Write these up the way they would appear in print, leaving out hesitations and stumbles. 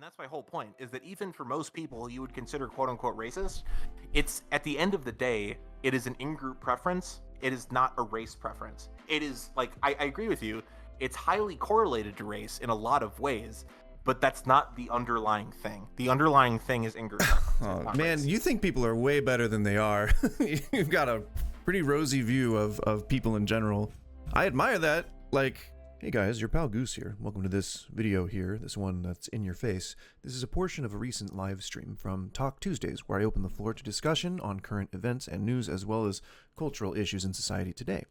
that's my whole point, is that even for most people you would consider quote unquote racist, it's at the end of the day, it is an in-group preference. It is not a race preference. It is like, I agree with you. It's highly correlated to race in a lot of ways, but that's not the underlying thing. The underlying thing is in-group preference. Oh, man, race. You think people are way better than they are. You've got a pretty rosy view of people in general. I admire that. Like, hey guys, your pal Goose here. Welcome to this video here, this one that's in your face. This is a portion of a recent live stream from Talk Tuesdays, where I open the floor to discussion on current events and news as well as cultural issues in society today.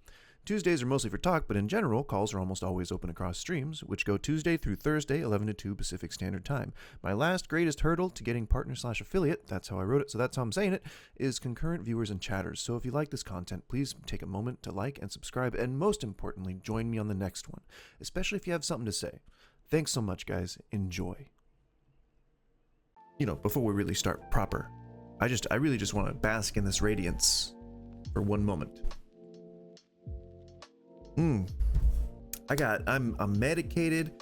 Tuesdays are mostly for talk, but in general, calls are almost always open across streams, which go Tuesday through Thursday, 11 to 2 Pacific Standard Time. My last greatest hurdle to getting partner/affiliate, that's how I wrote it, so that's how I'm saying it, is concurrent viewers and chatters. So if you like this content, please take a moment to like and subscribe, and most importantly, join me on the next one, especially if you have something to say. Thanks so much, guys. Enjoy. You know, before we really start proper, I really just want to bask in this radiance for one moment. I'm medicated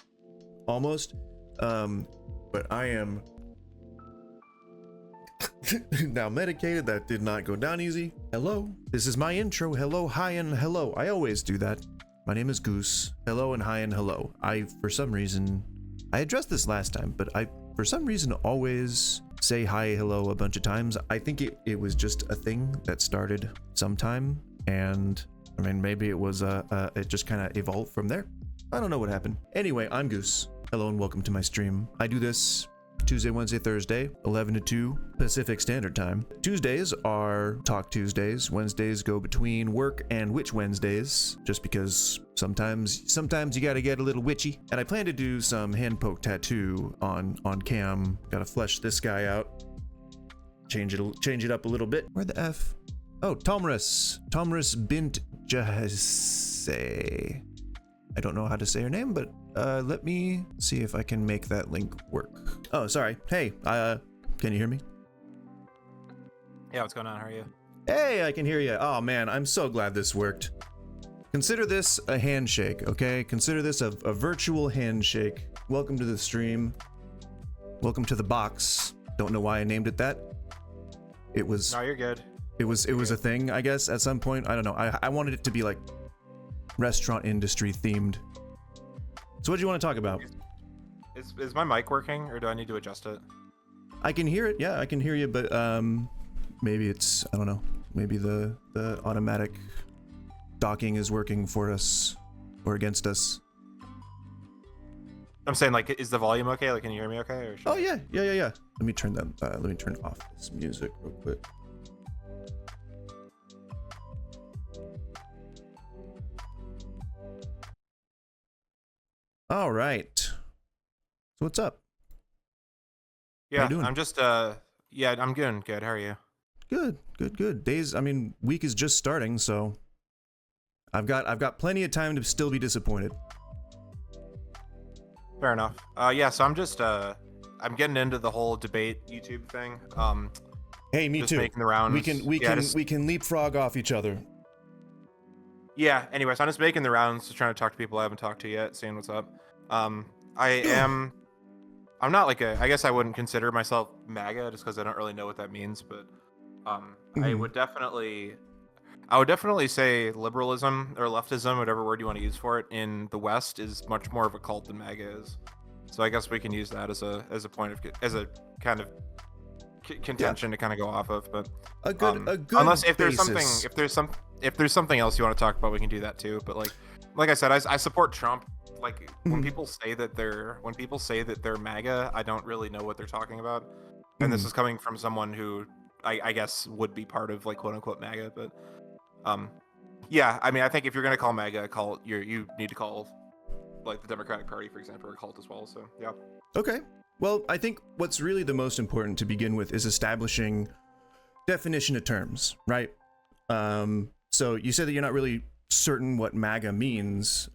almost, but I am now medicated. That did not go down easy. Hello, this is my intro. Hello, hi, and hello. I always do that. My name is Goose. Hello and hi and hello. For some reason, I addressed this last time, but for some reason always say hi, hello a bunch of times. I think it was just a thing that started sometime, and I mean, maybe it was it just kind of evolved from there. I don't know what happened. Anyway, I'm Goose. Hello and welcome to my stream. I do this Tuesday, Wednesday, Thursday, 11 to 2 Pacific Standard Time. Tuesdays are Talk Tuesdays. Wednesdays go between work and Witch Wednesdays, just because sometimes you gotta get a little witchy. And I plan to do some hand poke tattoo on cam. Gotta flesh this guy out. Change it up a little bit. Where the F? Oh, Tomris bint Jahse. I don't know how to say her name, but let me see if I can make that link work. Oh, sorry. Hey, can you hear me? Yeah, what's going on? How are you? Hey, I can hear you. Oh man, I'm so glad this worked. Consider this a handshake, okay? Consider this a virtual handshake. Welcome to the stream. Welcome to the box. Don't know why I named it that. It was... No, you're good. It was a thing, I guess, at some point. I don't know. I wanted it to be like restaurant industry themed. So what do you want to talk about? Is my mic working, or do I need to adjust it? I can hear it. Yeah, I can hear you, but maybe it's, I don't know. Maybe the automatic docking is working for us or against us. I'm saying, like, is the volume okay? Like, can you hear me okay? Or oh yeah. Let me turn off this music real quick. All right. So what's up? Yeah, I'm just yeah, I'm good. Good. How are you? Good. Week is just starting, so I've got plenty of time to still be disappointed. Fair enough. Yeah, so I'm just I'm getting into the whole debate YouTube thing. Hey, me just too. Making the rounds. We can leapfrog off each other. Yeah, anyways, I'm just making the rounds, just trying to talk to people I haven't talked to yet, seeing what's up. I'm not like I guess I wouldn't consider myself MAGA just because I don't really know what that means, but I would definitely say liberalism or leftism, whatever word you want to use for it, in the West is much more of a cult than MAGA is. So I guess we can use that as a point of kind of contention to kind of go off of, but a good unless if there's basis. if there's something else you want to talk about, we can do that too. But like I said, I support Trump. Like when people say that they're MAGA, I don't really know what they're talking about. And this is coming from someone who I guess would be part of like quote unquote MAGA, but yeah, I mean, I think if you're gonna call MAGA a cult, you need to call like the Democratic Party, for example, a cult as well. So yeah. Okay. Well, I think what's really the most important to begin with is establishing definition of terms, right? So you said that you're not really certain what MAGA means.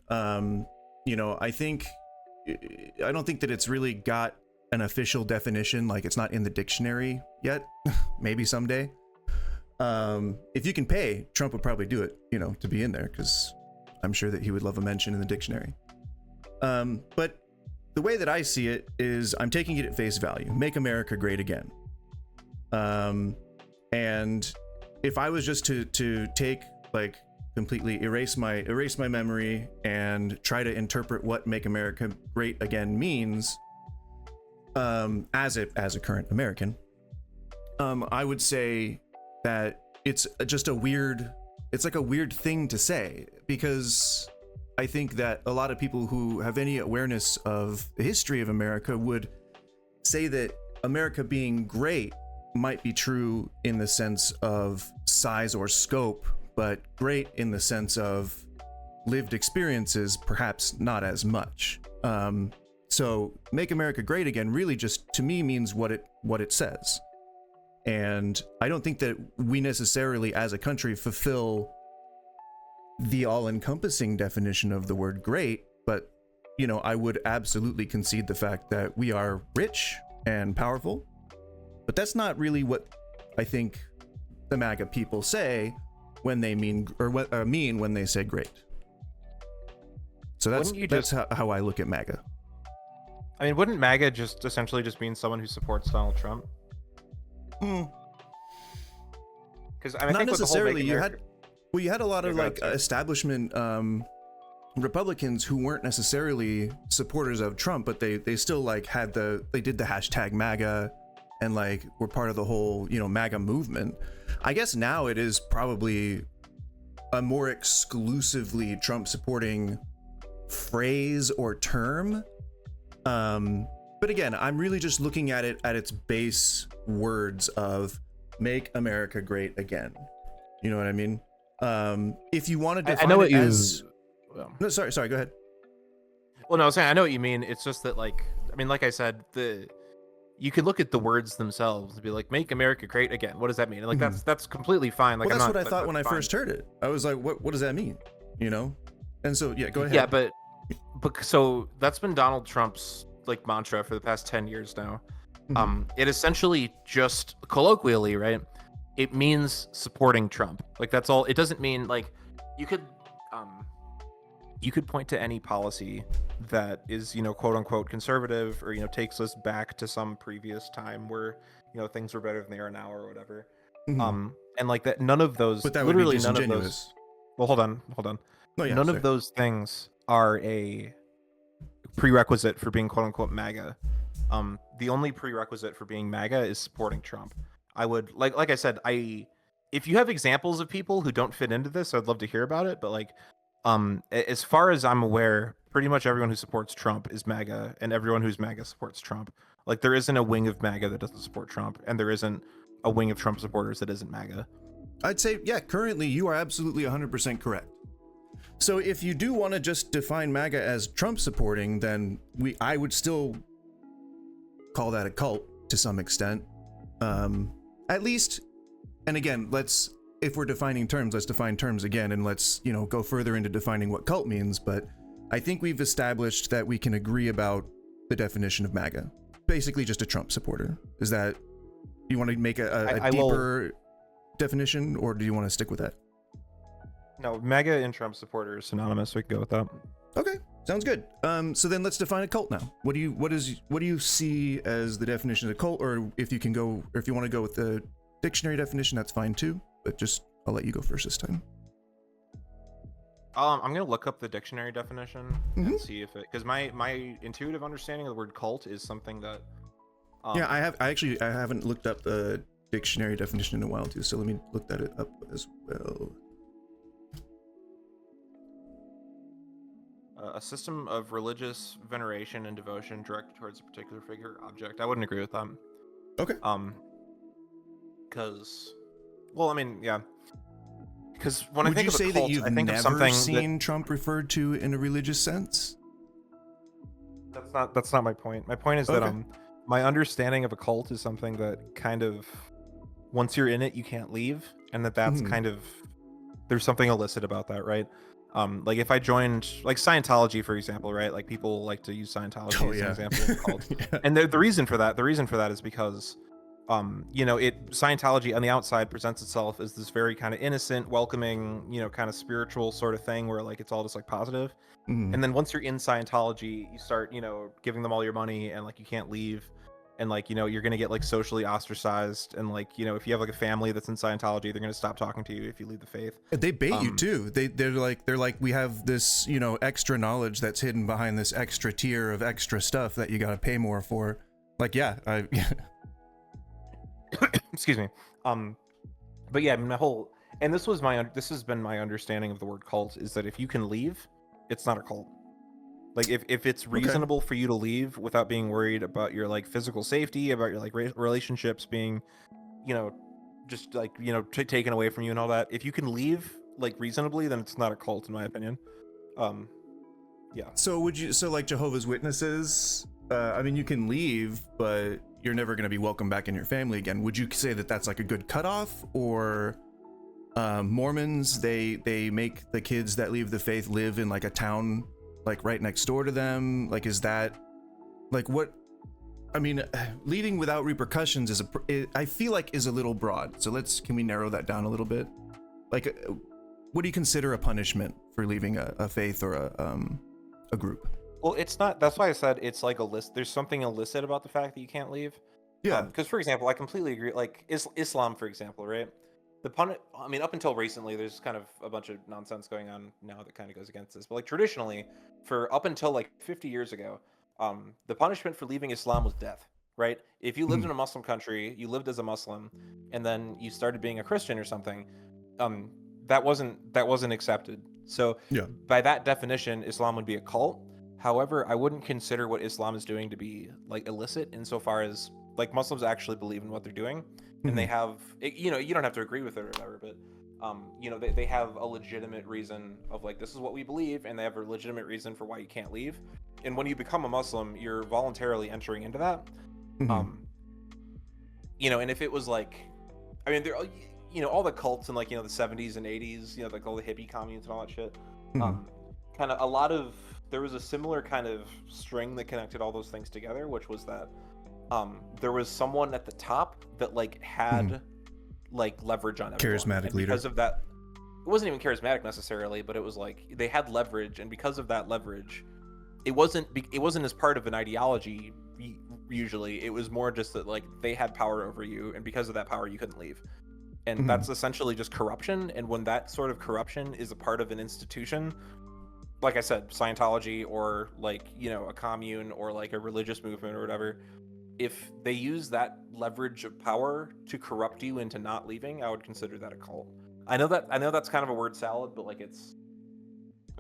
You know, I don't think that it's really got an official definition. Like it's not in the dictionary yet. Maybe someday. If you can pay, Trump would probably do it, you know, to be in there, because I'm sure that he would love a mention in the dictionary. But the way that I see it is I'm taking it at face value. Make America great again. And if I was just to take, like, completely erase my memory and try to interpret what make America great again means, as a current American, I would say that it's just it's like a weird thing to say, because I think that a lot of people who have any awareness of the history of America would say that America being great might be true in the sense of size or scope, but great in the sense of lived experiences, perhaps not as much. So make America great again really just, to me, means what it says. And I don't think that we necessarily as a country fulfill the all-encompassing definition of the word great, but, you know, I would absolutely concede the fact that we are rich and powerful, but that's not really what I think the MAGA people say when they mean when they say great. So that's how I look at MAGA. I mean, wouldn't MAGA just essentially just mean someone who supports Donald Trump? Because I mean, not necessarily. You had a lot of like establishment Republicans who weren't necessarily supporters of Trump, but they still like they did the hashtag MAGA and like were part of the whole, you know, MAGA movement. I guess now it is probably a more exclusively Trump supporting phrase or term. But again, I'm really just looking at it at its base words of make America great again. You know what I mean? If you want to define, I know what you. No, sorry, go ahead. Well, no, I was saying I know what you mean. It's just that, like, I mean, like I said, you could look at the words themselves and be like, "Make America great again." What does that mean? And like, that's completely fine. Like, well, that's what I thought when I first heard it. I was like, "What does that mean?" You know? And so, yeah, go ahead. Yeah, but so that's been Donald Trump's like mantra for the past 10 years now. It essentially just colloquially, right? It means supporting Trump. Like, that's all. It doesn't mean like you could point to any policy that is, you know, quote unquote conservative, or, you know, takes us back to some previous time where, you know, things were better than they are now or whatever. And like that, none of those, but that literally would be none of disingenuous. those. Well, hold on. No, yeah, none of those things are a prerequisite for being quote unquote MAGA. The only prerequisite for being MAGA is supporting Trump. I would like I said, if you have examples of people who don't fit into this, I'd love to hear about it. But like, as far as I'm aware, pretty much everyone who supports Trump is MAGA, and everyone who's MAGA supports Trump. Like, there isn't a wing of MAGA that doesn't support Trump, and there isn't a wing of Trump supporters that isn't MAGA. I'd say, yeah, currently you are absolutely 100% correct. So if you do want to just define MAGA as Trump supporting, then I would still call that a cult to some extent. At least, and again, if we're defining terms, let's define terms again, and let's, you know, go further into defining what cult means. But I think we've established that we can agree about the definition of MAGA. Basically just a Trump supporter. Is that, you want to make a deeper definition, or do you want to stick with that? No, MAGA and Trump supporter is synonymous. We can go with that. Okay, sounds good. So then let's define a cult now. What do you see as the definition of a cult? Or if you want to go with the dictionary definition, that's fine too. But I'll let you go first this time. I'm gonna look up the dictionary definition and see if it, because my intuitive understanding of the word cult is something that. Yeah, I haven't looked up the dictionary definition in a while too. So let me look that up as well. A system of religious veneration and devotion directed towards a particular figure or object. I wouldn't agree with that. Okay. Because, well, I mean, yeah. Because when Would I think you of a say cult, that you've I think never of something seen Trump referred to in a religious sense? That's not my point. My point is that my understanding of a cult is something that kind of, once you're in it, you can't leave, and that's kind of, there's something illicit about that, right? Like if I joined, like Scientology, for example, right? Like people like to use Scientology as an example of a cult. Yeah. And the reason for that is because Scientology on the outside presents itself as this very kind of innocent, welcoming, kind of spiritual sort of thing where like it's all just like positive. Mhm. And then once you're in Scientology, you start, giving them all your money and like you can't leave. And like, you're gonna get like socially ostracized. And like, if you have like a family that's in Scientology, they're gonna stop talking to you if you leave the faith. They bait you too. They're like we have this extra knowledge that's hidden behind this extra tier of extra stuff that you got to pay more for. Like yeah, Excuse me. But yeah, my whole and this has been my understanding of the word cult is that if you can leave, it's not a cult. Like if it's reasonable for you to leave without being worried about your like physical safety, about your like relationships being, just like taken away from you and all that. If you can leave like reasonably, then it's not a cult in my opinion. Yeah. So like Jehovah's Witnesses? I mean, you can leave, but you're never going to be welcome back in your family again. Would you say that that's like a good cutoff? Or Mormons, they make the kids that leave the faith live in like a town like right next door to them? Like, is that like what? I mean, leaving without repercussions I feel like is a little broad. So can we narrow that down a little bit? Like, what do you consider a punishment for leaving a faith or a group? Well, it's not. That's why I said it's like a list. There's something illicit about the fact that you can't leave. Yeah. Because, for example, I completely agree. Like Islam, for example, right? I mean, up until recently, there's kind of a bunch of nonsense going on now that kind of goes against this. But like traditionally, for up until like 50 years ago, the punishment for leaving Islam was death, right? If you lived in a Muslim country, you lived as a Muslim, and then you started being a Christian or something, that wasn't accepted. So yeah, by that definition, Islam would be a cult. However, I wouldn't consider what Islam is doing to be like illicit insofar as like Muslims actually believe in what they're doing, and they have, you don't have to agree with it or whatever, but they have a legitimate reason of like, this is what we believe, and they have a legitimate reason for why you can't leave. And when you become a Muslim, you're voluntarily entering into that. And if it was like, I mean, there, all the cults in like, the 70s and 80s, like all the hippie communes and all that shit, kind of there was a similar kind of string that connected all those things together, which was that there was someone at the top that like had like leverage on everyone. Charismatic leader. Because of that, it wasn't even charismatic necessarily, but it was like they had leverage, and because of that leverage, it wasn't as part of an ideology. Usually, it was more just that like they had power over you, and because of that power, you couldn't leave. And that's essentially just corruption. And when that sort of corruption is a part of an institution, like I said, Scientology or like, a commune or like a religious movement or whatever, if they use that leverage of power to corrupt you into not leaving, I would consider that a cult. I know that's kind of a word salad, but like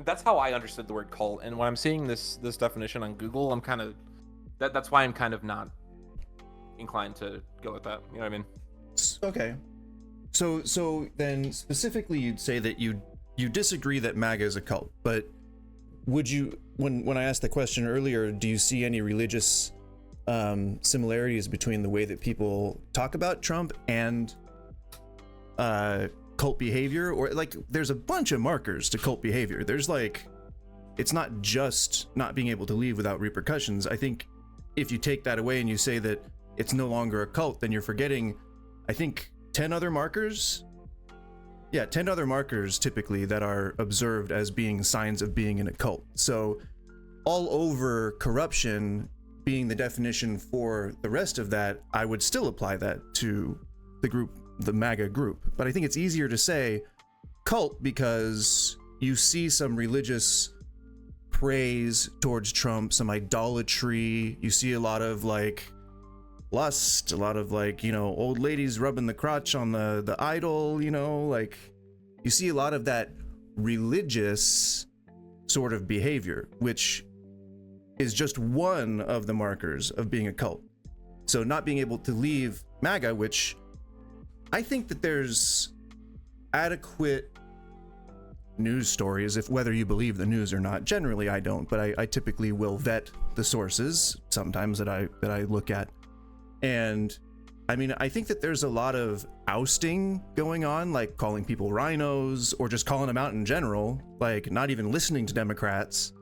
that's how I understood the word cult. And when I'm seeing this definition on Google, I'm kind of that's why I'm kind of not inclined to go with that. You know what I mean? Okay. So then specifically you'd say that you disagree that MAGA is a cult, but would you, when I asked the question earlier, do you see any religious similarities between the way that people talk about Trump and cult behavior? Or like there's a bunch of markers to cult behavior. There's like, it's not just not being able to leave without repercussions. I think if you take that away and you say that it's no longer a cult, then you're forgetting, I think, 10 other markers. Yeah, 10 other markers typically that are observed as being signs of being in a cult. So all over corruption being the definition for the rest of that, I would still apply that to the group, the MAGA group. But I think it's easier to say cult because you see some religious praise towards Trump, some idolatry. You see a lot of like lust, a lot of like, old ladies rubbing the crotch on the idol, like you see a lot of that religious sort of behavior, which is just one of the markers of being a cult. So not being able to leave MAGA, which I think that there's adequate news stories, if whether you believe the news or not. Generally I don't, but I typically will vet the sources sometimes that I look at. And I mean, I think that there's a lot of ousting going on, like calling people rhinos or just calling them out in general, like not even listening to Democrats.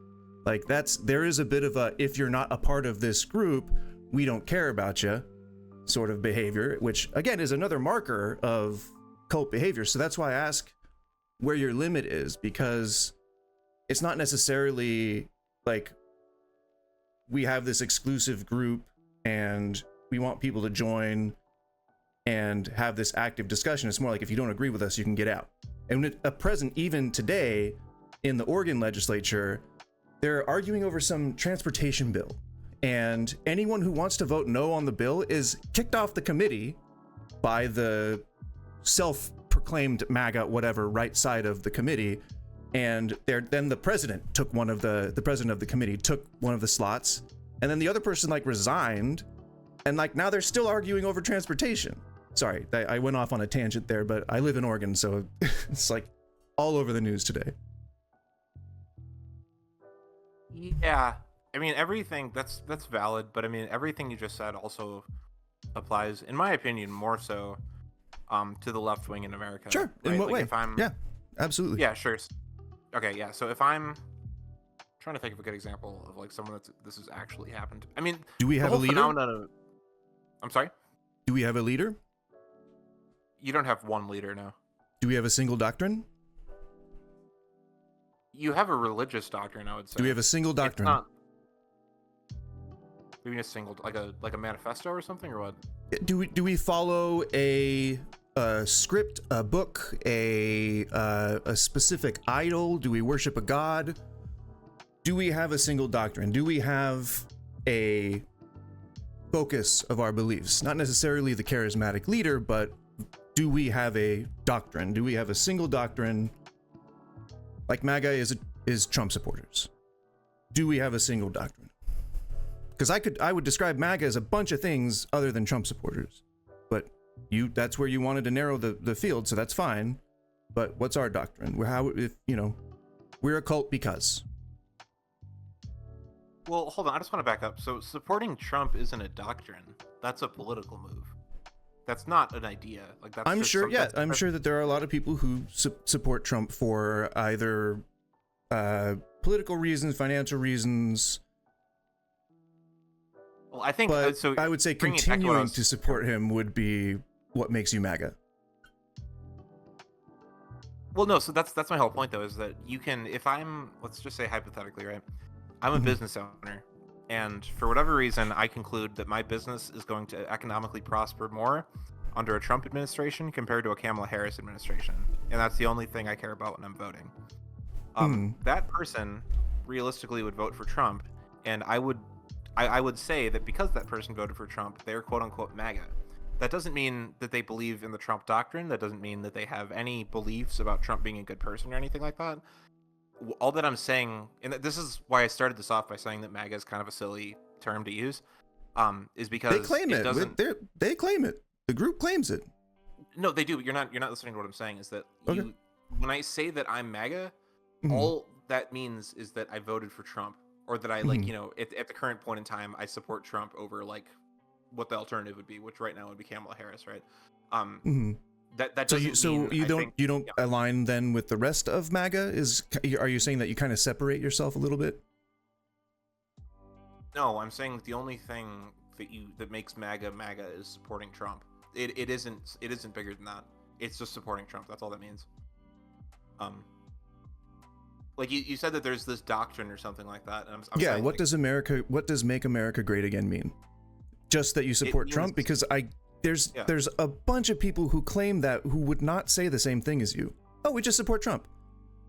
Like there is a bit of a, if you're not a part of this group, we don't care about you. sort of behavior, which again is another marker of cult behavior. So that's why I ask where your limit is, because it's not necessarily like we have this exclusive group and we want people to join and have this active discussion. It's more like if you don't agree with us, you can get out. And at present, even today in the Oregon legislature, they're arguing over some transportation bill. And anyone who wants to vote no on the bill is kicked off the committee by the self-proclaimed MAGA, whatever, right side of the committee. And then the president took one of the president of the committee took one of the slots. And then the other person like resigned. And like now they're still arguing over transportation. Sorry, I went off on a tangent there, but I live in Oregon, so it's like all over the news today. Yeah, I mean everything that's valid, but I mean everything you just said also applies, in my opinion, more so to the left wing in America. Sure. Right? In what like way? If I'm, yeah, absolutely. Yeah, sure. Okay, yeah. So if I'm trying to think of a good example of like someone this has actually happened. I mean, Do we have a leader? I'm sorry? Do we have a leader? You don't have one leader, no. Do we have a single doctrine? You have a religious doctrine, I would say. Do we have a single doctrine? It's not, you mean a single, like a manifesto or something, or what? Do we follow a script, a book, a specific idol? Do we worship a god? Do we have a single doctrine? Do we have a focus of our beliefs? Not necessarily the charismatic leader, but do we have a doctrine? Do we have a single doctrine? Like MAGA is Trump supporters. Do we have a single doctrine? Because I would describe MAGA as a bunch of things other than Trump supporters. But that's where you wanted to narrow the field, so that's fine. But what's our doctrine? We're a cult because. Well, hold on. I just want to back up. So supporting Trump isn't a doctrine. That's a political move. That's not an idea. Like that's. I'm sure. Yeah, I'm sure that there are a lot of people who support Trump for either political reasons, financial reasons. Well, I think. But so I would say continuing to support him would be what makes you MAGA. Well, no. So that's my whole point, though, is that you can, if I'm, let's just say hypothetically, right? I'm a business owner, and for whatever reason, I conclude that my business is going to economically prosper more under a Trump administration compared to a Kamala Harris administration, and that's the only thing I care about when I'm voting. That person realistically would vote for Trump, and I would say that because that person voted for Trump, they're quote unquote MAGA. That doesn't mean that they believe in the Trump doctrine. That doesn't mean that they have any beliefs about Trump being a good person or anything like that. All that I'm saying, and this is why I started this off by saying that MAGA is kind of a silly term to use, is because they claim it. They claim it. The group claims it. No, they do. But you're not listening to what I'm saying. Is that when I say that I'm MAGA, all that means is that I voted for Trump, or that I at the current point in time I support Trump over like what the alternative would be, which right now would be Kamala Harris, right? That you don't align then with the rest of MAGA? Are you saying that you kind of separate yourself a little bit? No, I'm saying the only thing that makes MAGA is supporting Trump. It isn't bigger than that. It's just supporting Trump. That's all that means. Like you said that there's this doctrine or something like that. And I'm saying, what does make America great again mean? Just that you support Trump? Because there's a bunch of people who claim that who would not say the same thing as you. Oh, we just support Trump.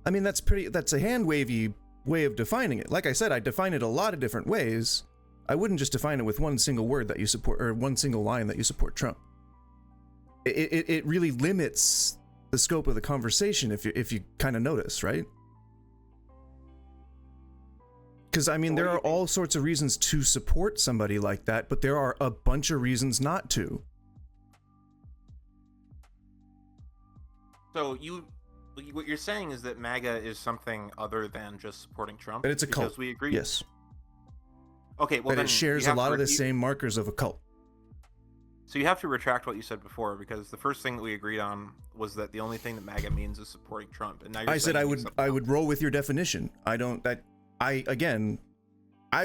I mean, that's a hand-wavy way of defining it. Like I said, I define it a lot of different ways. I wouldn't just define it with one single word that you support, or one single line that you support Trump. It really limits the scope of the conversation if you kind of notice, right? Because, I mean, there are all sorts of reasons to support somebody like that, but there are a bunch of reasons not to. So what you're saying is that MAGA is something other than just supporting Trump? And it's a cult. Because we agree? Yes. Okay, well, then it shares a lot of the same markers of a cult. So you have to retract what you said before, because the first thing that we agreed on was that the only thing that MAGA means is supporting Trump. And now I said I would roll with your definition. I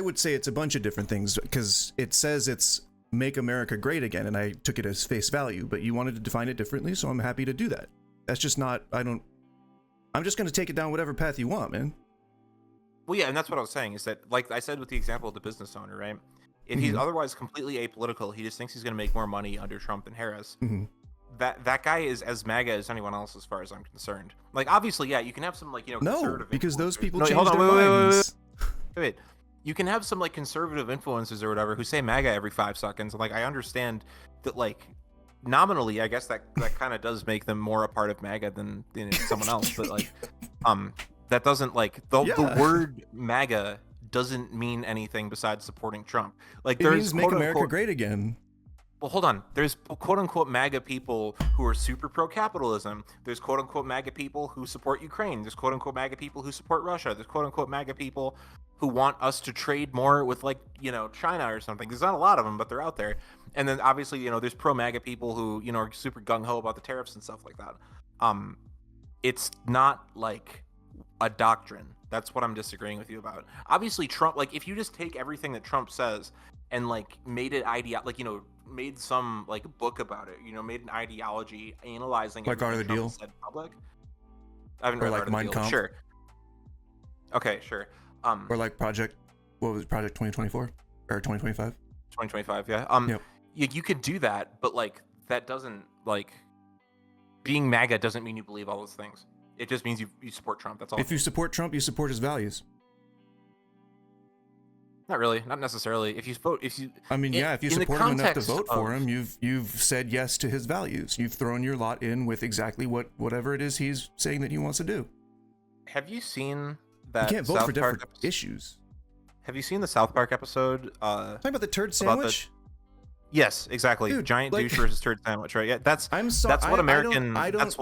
would say it's a bunch of different things, because it says it's make America great again, and I took it as face value, but you wanted to define it differently, so I'm happy to do that. That's just not, I'm just going to take it down whatever path you want, man. Well, yeah, and that's what I was saying, is that, like I said with the example of the business owner, right? If he's otherwise completely apolitical, he just thinks he's going to make more money under Trump than Harris. That guy is as MAGA as anyone else, as far as I'm concerned. Like, obviously, yeah, you can have some, like, you know, No, conservative because those influencers. people No, change hold on, their minds. wait. You can have some, like, conservative influencers or whatever who say MAGA every 5 seconds. And, like, I understand that, like, nominally, I guess that kind of does make them more a part of MAGA than someone else. But, like, that doesn't, like, the word MAGA doesn't mean anything besides supporting Trump. Like, It means make America great again. Well, hold on. There's quote-unquote MAGA people who are super pro-capitalism. There's quote-unquote MAGA people who support Ukraine. There's quote-unquote MAGA people who support Russia. There's quote-unquote MAGA people who want us to trade more with, like, you know, China or something. There's not a lot of them, but they're out there. And then, obviously, you know, there's pro-MAGA people who, you know, are super gung-ho about the tariffs and stuff like that. It's not, like, a doctrine. That's what I'm disagreeing with you about. Obviously, Trump, like, if you just take everything that Trump says and, like, made it like, you know, made some, like, book about it, you know, made an ideology analyzing like Art of the Trump Deal said public. I haven't or read like Art of the Mein Deal. Kampf. Sure. Okay, sure. Or like Project 2024 or 2025? 2025, yeah. Yep. You could do that, but, like, that doesn't, like, being MAGA doesn't mean you believe all those things. It just means you support Trump. That's all. If you support Trump, you support his values. Not really, not necessarily. If you support if you support him enough to vote for him, you've said yes to his values. You've thrown your lot in with exactly whatever it is he's saying that he wants to do. Have you seen that? You can't vote for different issues. Have you seen the South Park episode? Talking about the turd sandwich. Yes, exactly. Dude, giant like, douche versus turd sandwich, right? Yeah, that's what American. That's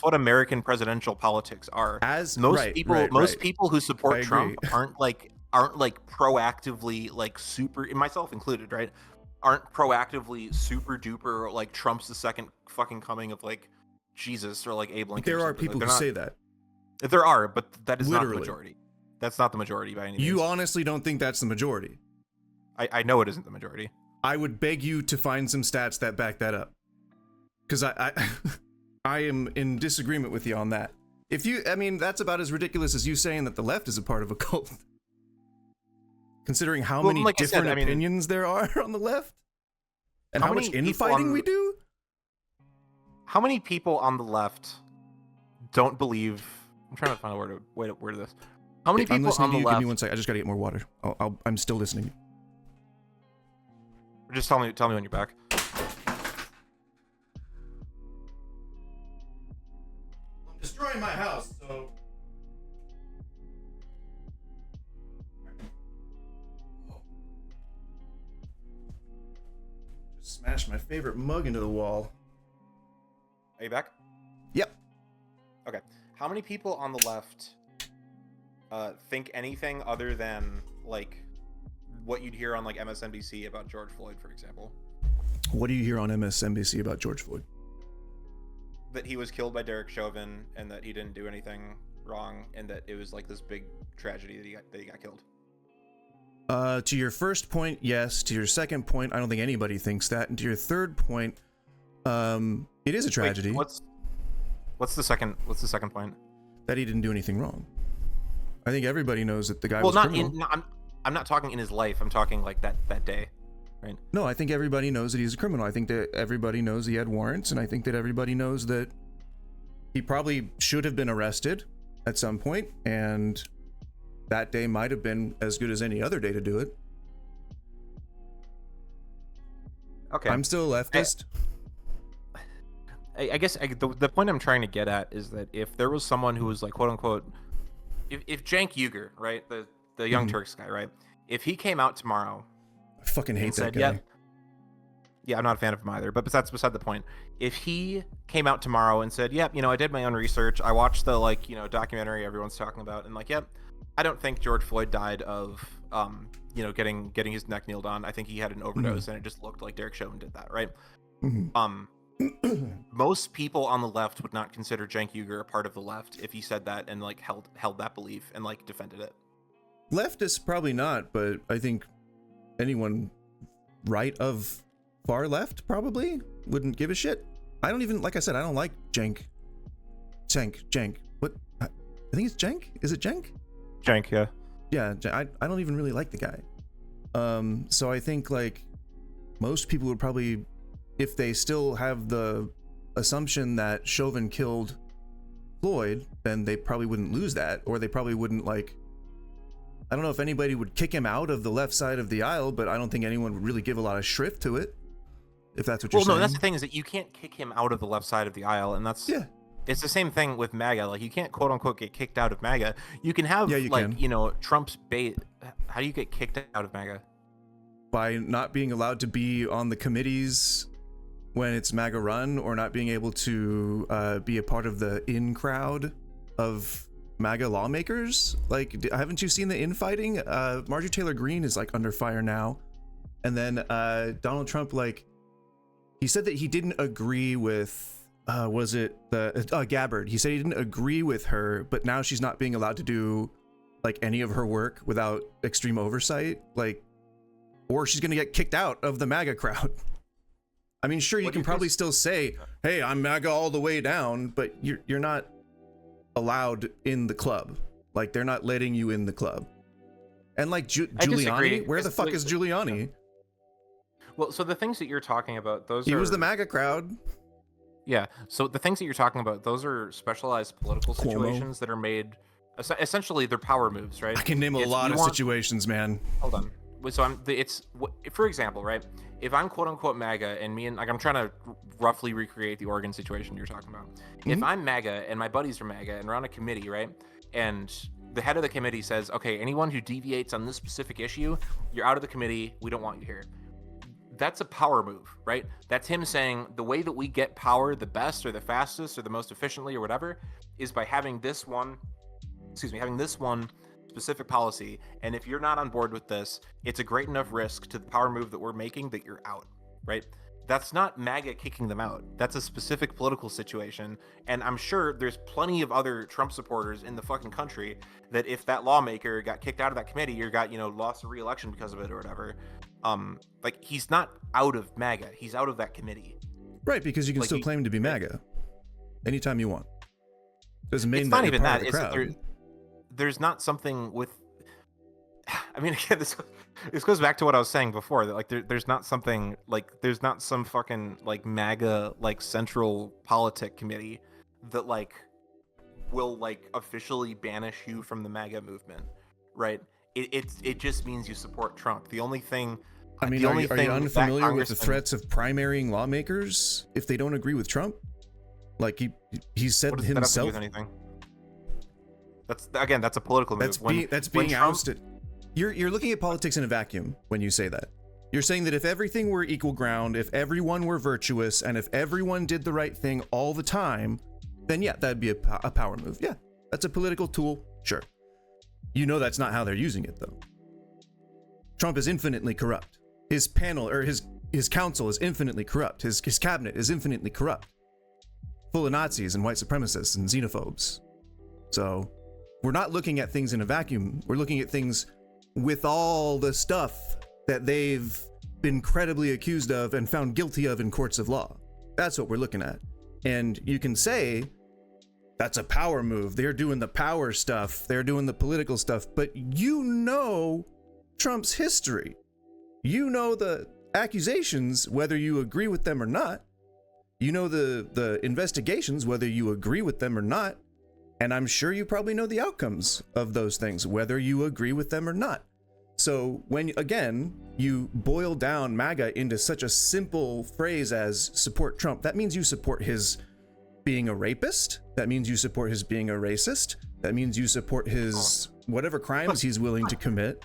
what American presidential politics are. Most people who support Trump aren't proactively, like, super, myself included, right? Aren't proactively super duper, like, Trump's the second fucking coming of, like, Jesus or, like, Abe Lincoln. There are people who say that. There are, but that is Literally. not the majority. That's not the majority by any means. You honestly don't think that's the majority? I know it isn't the majority. I would beg you to find some stats that back that up, because I am in disagreement with you on that. That's about as ridiculous as you saying that the left is a part of a cult. Considering how many different opinions there are on the left, and how much infighting we do. How many people on the left don't believe? I'm trying to find a way to word this. How many people on the left? Give me one second. I just gotta get more water. I'm still listening. Just tell me when you're back. I'm destroying my house, so. Just smashed my favorite mug into the wall. Are you back? Yep. Okay. How many people on the left think anything other than, like, what you'd hear on, like, MSNBC about George Floyd, for example? What do you hear on MSNBC about George Floyd? That he was killed by Derek Chauvin, and that he didn't do anything wrong, and that it was, like, this big tragedy that he got killed. To your first point, yes. To your second point, I don't think anybody thinks that. And to your third point, it is a tragedy. Wait, what's the second point? That he didn't do anything wrong. I think everybody knows that the guy was criminal. I'm not talking in his life. I'm talking, like, that day, right? No, I think everybody knows that he's a criminal. I think that everybody knows he had warrants, and I think that everybody knows that he probably should have been arrested at some point, and that day might have been as good as any other day to do it. Okay. I'm still a leftist. I guess the point I'm trying to get at is that if there was someone who was, like, quote unquote, if Cenk Uygur, right, the Young Turks guy, right, if he came out tomorrow, I fucking hate that guy. Yeah, I'm not a fan of him either, but that's beside the point. If he came out tomorrow and said, yep, I did my own research, I watched the, like, documentary everyone's talking about, and, like, yep, I don't think George Floyd died of getting his neck kneeled on. I think he had an overdose, and it just looked like Derek Chauvin did that, right? Most people on the left would not consider Cenk Uygur a part of the left if he said that and, like, held that belief and, like, defended it. Leftists probably not, but I think anyone right of far left probably wouldn't give a shit. I don't even, like I said, I don't like Cenk. What? I think it's Cenk. Is it Cenk? Cenk, yeah. Yeah, I don't even really like the guy. So I think like most people would probably, if they still have the assumption that Chauvin killed Floyd, then they probably wouldn't lose that, or they probably wouldn't like, I don't know if anybody would kick him out of the left side of the aisle, but I don't think anyone would really give a lot of shrift to it, if that's what you're saying. Well, no, that's the thing, is that you can't kick him out of the left side of the aisle, and that's it's the same thing with MAGA. Like, you can't quote unquote get kicked out of MAGA. You can have Trump's bait. How do you get kicked out of MAGA? By not being allowed to be on the committees when it's MAGA run, or not being able to be a part of the in crowd of MAGA lawmakers. Like, haven't you seen the infighting? Marjorie Taylor Greene is like under fire now, and then Donald Trump, like, he said that he didn't agree with was it the Gabbard? He said he didn't agree with her, but now she's not being allowed to do like any of her work without extreme oversight, like, or she's gonna get kicked out of the MAGA crowd. I mean, sure, you can probably still say, "Hey, I'm MAGA all the way down," but you're not allowed in the club. Like, they're not letting you in the club. And like Giuliani, where the fuck is Giuliani? Well, so the things that you're talking about, he was the MAGA crowd. Yeah. So the things that you're talking about, those are specialized political situations that are made. Essentially, they're power moves, right? I can name a lot of situations, man. Hold on. So for example, right? If I'm quote unquote MAGA and I'm trying to roughly recreate the Oregon situation you're talking about. Mm-hmm. If I'm MAGA and my buddies are MAGA and we're on a committee, right? And the head of the committee says, okay, anyone who deviates on this specific issue, you're out of the committee. We don't want you here. That's a power move, right? That's him saying the way that we get power the best or the fastest or the most efficiently or whatever is by having this one specific policy, and if you're not on board with this, it's a great enough risk to the power move that we're making that you're out, right? That's not MAGA kicking them out. That's a specific political situation, and I'm sure there's plenty of other Trump supporters in the fucking country that if that lawmaker got kicked out of that committee or got, lost a re-election because of it or whatever, like, he's not out of MAGA, he's out of that committee. Right, because you can still claim to be MAGA anytime you want. Doesn't mean it's that not you're even part that. of the crowd. There's not something with, I mean, again, this goes back to what I was saying before, that like there's not something like, there's not some fucking like MAGA like central politic committee that like will like officially banish you from the MAGA movement, right? It just means you support Trump. The only thing, I mean, are you unfamiliar with the threats of primarying lawmakers if they don't agree with Trump? Like he said what does himself. That have to do with anything? That's a political move. That's being ousted. You're looking at politics in a vacuum when you say that. You're saying that if everything were equal ground, if everyone were virtuous, and if everyone did the right thing all the time, then yeah, that'd be a power move. Yeah, that's a political tool. Sure. You know that's not how they're using it, though. Trump is infinitely corrupt. His panel, or his council, is infinitely corrupt. His cabinet is infinitely corrupt. Full of Nazis and white supremacists and xenophobes. So we're not looking at things in a vacuum. We're looking at things with all the stuff that they've been credibly accused of and found guilty of in courts of law. That's what we're looking at. And you can say that's a power move. They're doing the power stuff. They're doing the political stuff. But you know Trump's history. You know the accusations, whether you agree with them or not. You know the investigations, whether you agree with them or not. And I'm sure you probably know the outcomes of those things, whether you agree with them or not. So when, again, you boil down MAGA into such a simple phrase as support Trump, that means you support his being a rapist. That means you support his being a racist. That means you support his whatever crimes he's willing to commit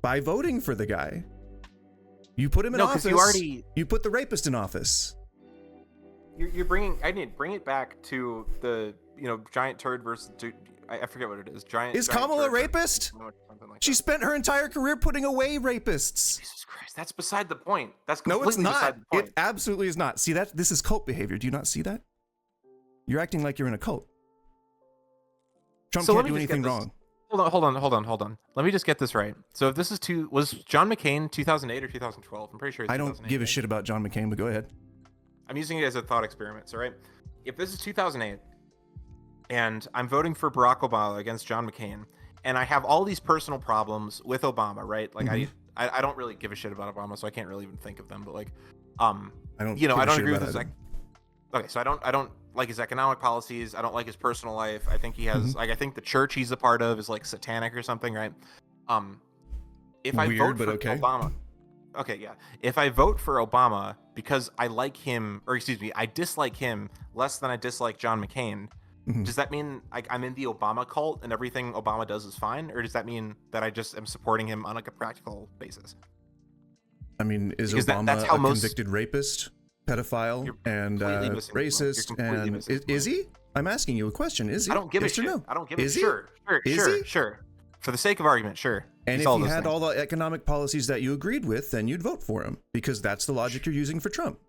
by voting for the guy. You put him in office. You put the rapist in office. You're bringing. I need bring it back to the giant turd versus. I forget what it is. Is Kamala a rapist? She spent her entire career putting away rapists. Jesus Christ, that's beside the point. That's completely no, it's not. Beside the point. It absolutely is not. See that? This is cult behavior. Do you not see that? You're acting like you're in a cult. Trump can't do anything wrong. hold on. Let me just get this right. So if this is was John McCain 2008 or 2012? I'm pretty sure it's I 2008. don't give a shit about John McCain, but go ahead. I'm using it as a thought experiment. So right, if this is 2008 and I'm voting for Barack Obama against John McCain, and I have all these personal problems with Obama, right? Like I don't really give a shit about Obama, so I can't really even think of them. But like, I don't. I don't agree with his. Okay, so I don't like his economic policies. I don't like his personal life. I think he has I think the church he's a part of is like satanic or something, right? If I vote for Obama, okay, yeah. If I vote for Obama because I like him, or excuse me, I dislike him less than I dislike John McCain, does that mean I'm in the Obama cult and everything Obama does is fine, or does that mean that I just am supporting him on like a practical basis? I mean, is Because Obama that's how a most convicted rapist, pedophile, and racist? And is he? I'm asking you a question. Is he? I don't give a shit. No? I don't give a is he? sure. Sure. For the sake of argument, sure. And He's if all he those had things. all the economic policies that you agreed with, then you'd vote for him because that's the logic you're using for Trump.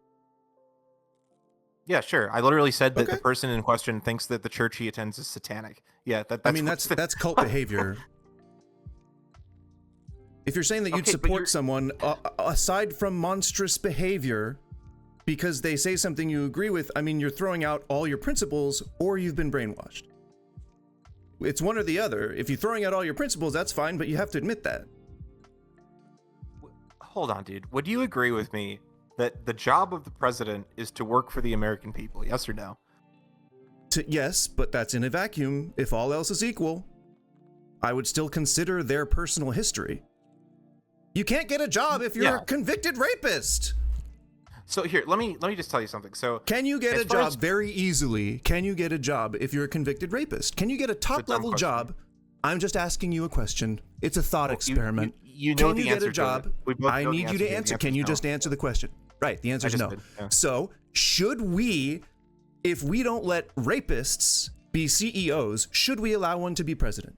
Yeah, sure. I literally said that the person in question thinks that the church he attends is satanic. Yeah, that's cult behavior. If you're saying that you'd support someone aside from monstrous behavior because they say something you agree with, I mean, you're throwing out all your principles or you've been brainwashed. It's one or the other. If you're throwing out all your principles, that's fine, but you have to admit that. Hold on, dude. Would you agree with me that the job of the president is to work for the American people? Yes or no? Yes, but that's in a vacuum. If all else is equal, I would still consider their personal history. You can't get a job if you're a convicted rapist. So here, let me just tell you something. So can you get a job very easily? Can you get a job if you're a convicted rapist? Can you get a top-level job? I'm just asking you a question. It's a thought experiment. You know can the you answer get a job? I need you to answer. Can you just answer the question? Right, the answer is no. So, should we, if we don't let rapists be CEOs, should we allow one to be president?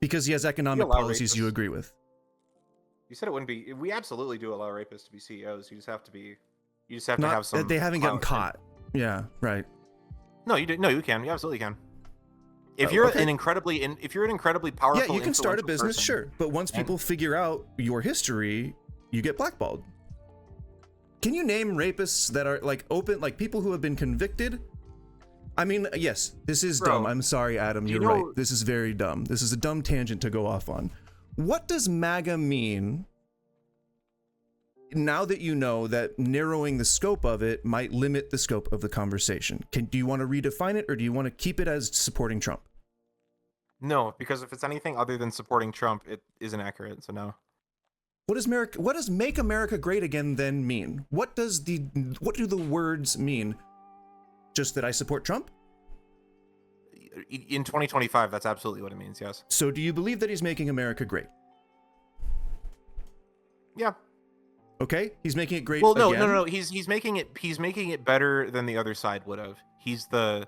Because he has economic policies you agree with. You said it wouldn't be. We absolutely do allow rapists to be CEOs. You just have to be. You just have to have some. They haven't gotten caught. Yeah, right. No, you do. No, you can. You absolutely can. If you're an incredibly powerful, yeah, you can start a business, sure. But once people figure out your history, you get blackballed. Can you name rapists that are like open, like people who have been convicted? I mean, yes, this is dumb. I'm sorry, Adam. You're right. This is very dumb. This is a dumb tangent to go off on. What does MAGA mean now that you know that narrowing the scope of it might limit the scope of the conversation? Do you want to redefine it or do you want to keep it as supporting Trump? No, because if it's anything other than supporting Trump, it isn't accurate, so no. What does Make America Great Again then mean? What do the words mean? Just that I support Trump? In 2025, that's absolutely what it means, yes. So do you believe that he's making America great? Yeah. Okay, he's making it great. Well, no. He's making it better than the other side would have. He's the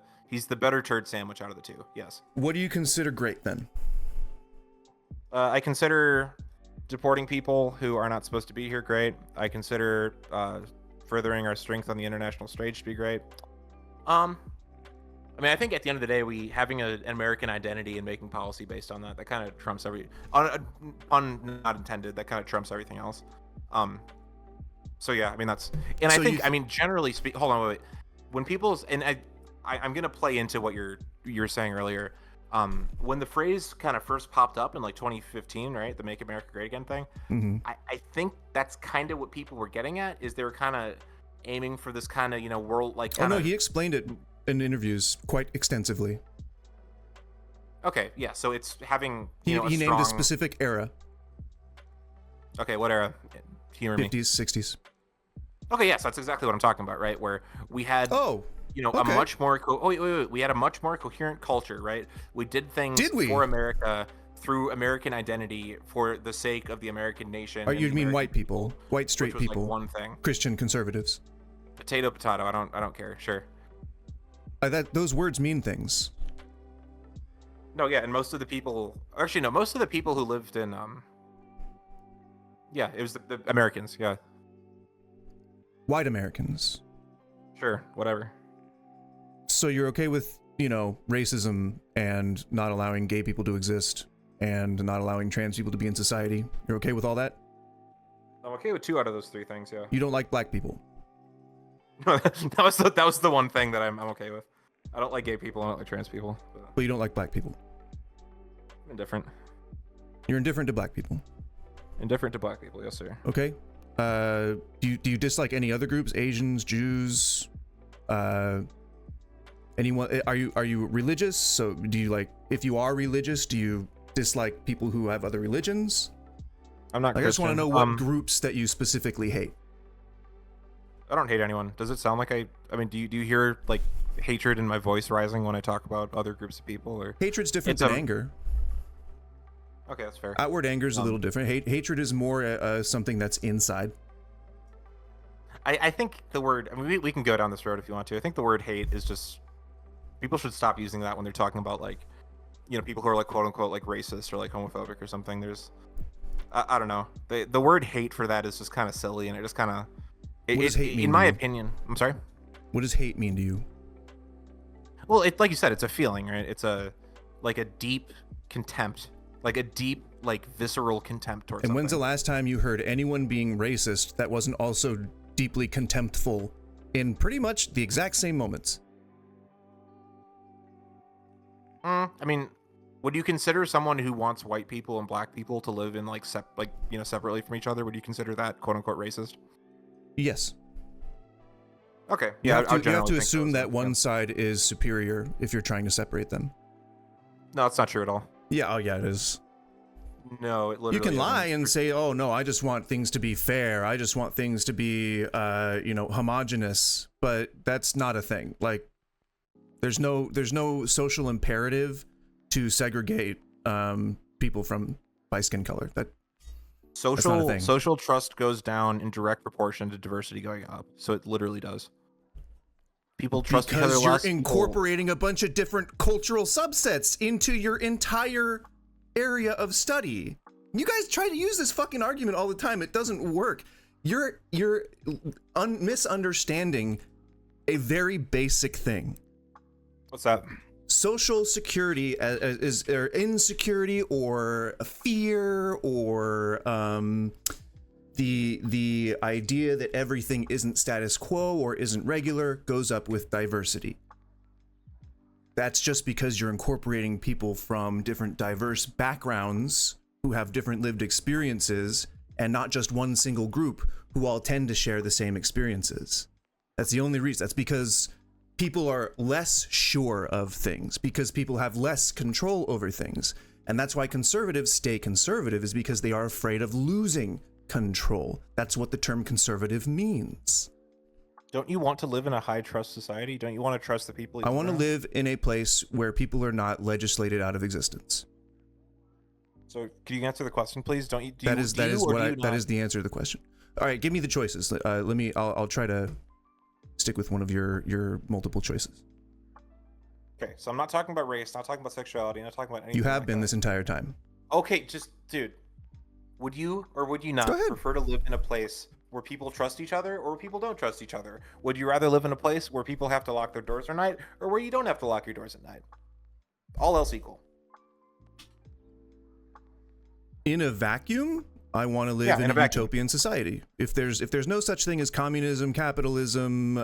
better turd sandwich out of the two. Yes. What do you consider great then? I consider deporting people who are not supposed to be here great. I consider furthering our strength on the international stage to be great. I mean, I think at the end of the day, having an American identity and making policy based on that kind of trumps not intended, that kind of trumps everything else. So yeah, I mean I think I mean generally speaking. Hold on, wait. When people's I'm gonna play into what you were saying earlier. When the phrase kind of first popped up in like 2015, right, the "Make America Great Again" thing, I think that's kind of what people were getting at. Is they were kind of aiming for this kind of world like. Oh no, he explained it in interviews quite extensively. Okay, yeah, so it's having he named a specific era. Okay, what era? Humor me. 50s, 60s. Okay, yes, that's exactly what I'm talking about, right? Where we had a much more we had a much more coherent culture, right? We did things for America through American identity for the sake of the American nation. Oh, you mean white people, white straight people, like one thing. Christian conservatives. Potato. I don't care. Sure. Those words mean things. No, yeah, and most of the people who lived in it was the Americans, yeah. White Americans. Sure, whatever. So you're okay with racism and not allowing gay people to exist and not allowing trans people to be in society. You're okay with all that? I'm okay with 2 out of those 3 things. Yeah. You don't like black people. that was the one thing that I'm okay with. I don't like gay people. I don't like trans people. But you don't like black people. I'm indifferent. You're indifferent to black people. Indifferent to black people, yes, sir. Okay. Do you dislike any other groups? Asians, Jews, anyone? Are you religious? So do you like? If you are religious, do you dislike people who have other religions? I'm not. I just want to know what groups that you specifically hate. I don't hate anyone. Does it sound like I mean, do you hear like hatred in my voice rising when I talk about other groups of people? Or hatred's different than anger. Okay, that's fair. Outward anger is a little different. Hatred is more something that's inside. I think the word. I mean, we can go down this road if you want to. I think the word hate is just. People should stop using that when they're talking about like, people who are like quote unquote like racist or like homophobic or something. There's, I don't know. The word hate for that is just kind of silly, and it just kind of. What does hate mean? In my opinion, I'm sorry. What does hate mean to you? Well, like you said, it's a feeling, right? It's a deep contempt, like a deep, like visceral contempt towards. And when's the last time you heard anyone being racist that wasn't also deeply contemptful in pretty much the exact same moments? I mean, would you consider someone who wants white people and black people to live in separately from each other? Would you consider that quote unquote racist? Yes. Okay. You have to assume that one side is superior if you're trying to separate them. No, it's not true at all. Yeah. Oh, yeah, it is. No, it literally. You can lie and say, "Oh no, I just want things to be fair. I just want things to be, homogenous." But that's not a thing. Like, there's no social imperative to segregate people by skin color. Social trust goes down in direct proportion to diversity going up. So it literally does. People trust each other less. Because you're incorporating a bunch of different cultural subsets into your entire area of study. You guys try to use this fucking argument all the time. It doesn't work. You're misunderstanding a very basic thing. What's that? Social security is insecurity or fear or the idea that everything isn't status quo or isn't regular goes up with diversity. That's just because you're incorporating people from different diverse backgrounds who have different lived experiences and not just one single group who all tend to share the same experiences. That's the only reason. That's because people are less sure of things, because people have less control over things. And that's why conservatives stay conservative, is because they are afraid of losing control. That's what the term conservative means. Don't you want to live in a high trust society? Don't you want to trust the people? I want to live in a place where people are not legislated out of existence. So can you answer the question, please? That is the answer to the question. All right, give me the choices. I'll try to stick with one of your multiple choices. Okay, so I'm not talking about race, not talking about sexuality, not talking about anything. You have been this entire time. Okay, dude, would you or would you not prefer to live in a place where people trust each other or where people don't trust each other? Would you rather live in a place where people have to lock their doors at night or where you don't have to lock your doors at night? All else equal. In a vacuum, I want to live in a utopian society. If there's no such thing as communism, capitalism,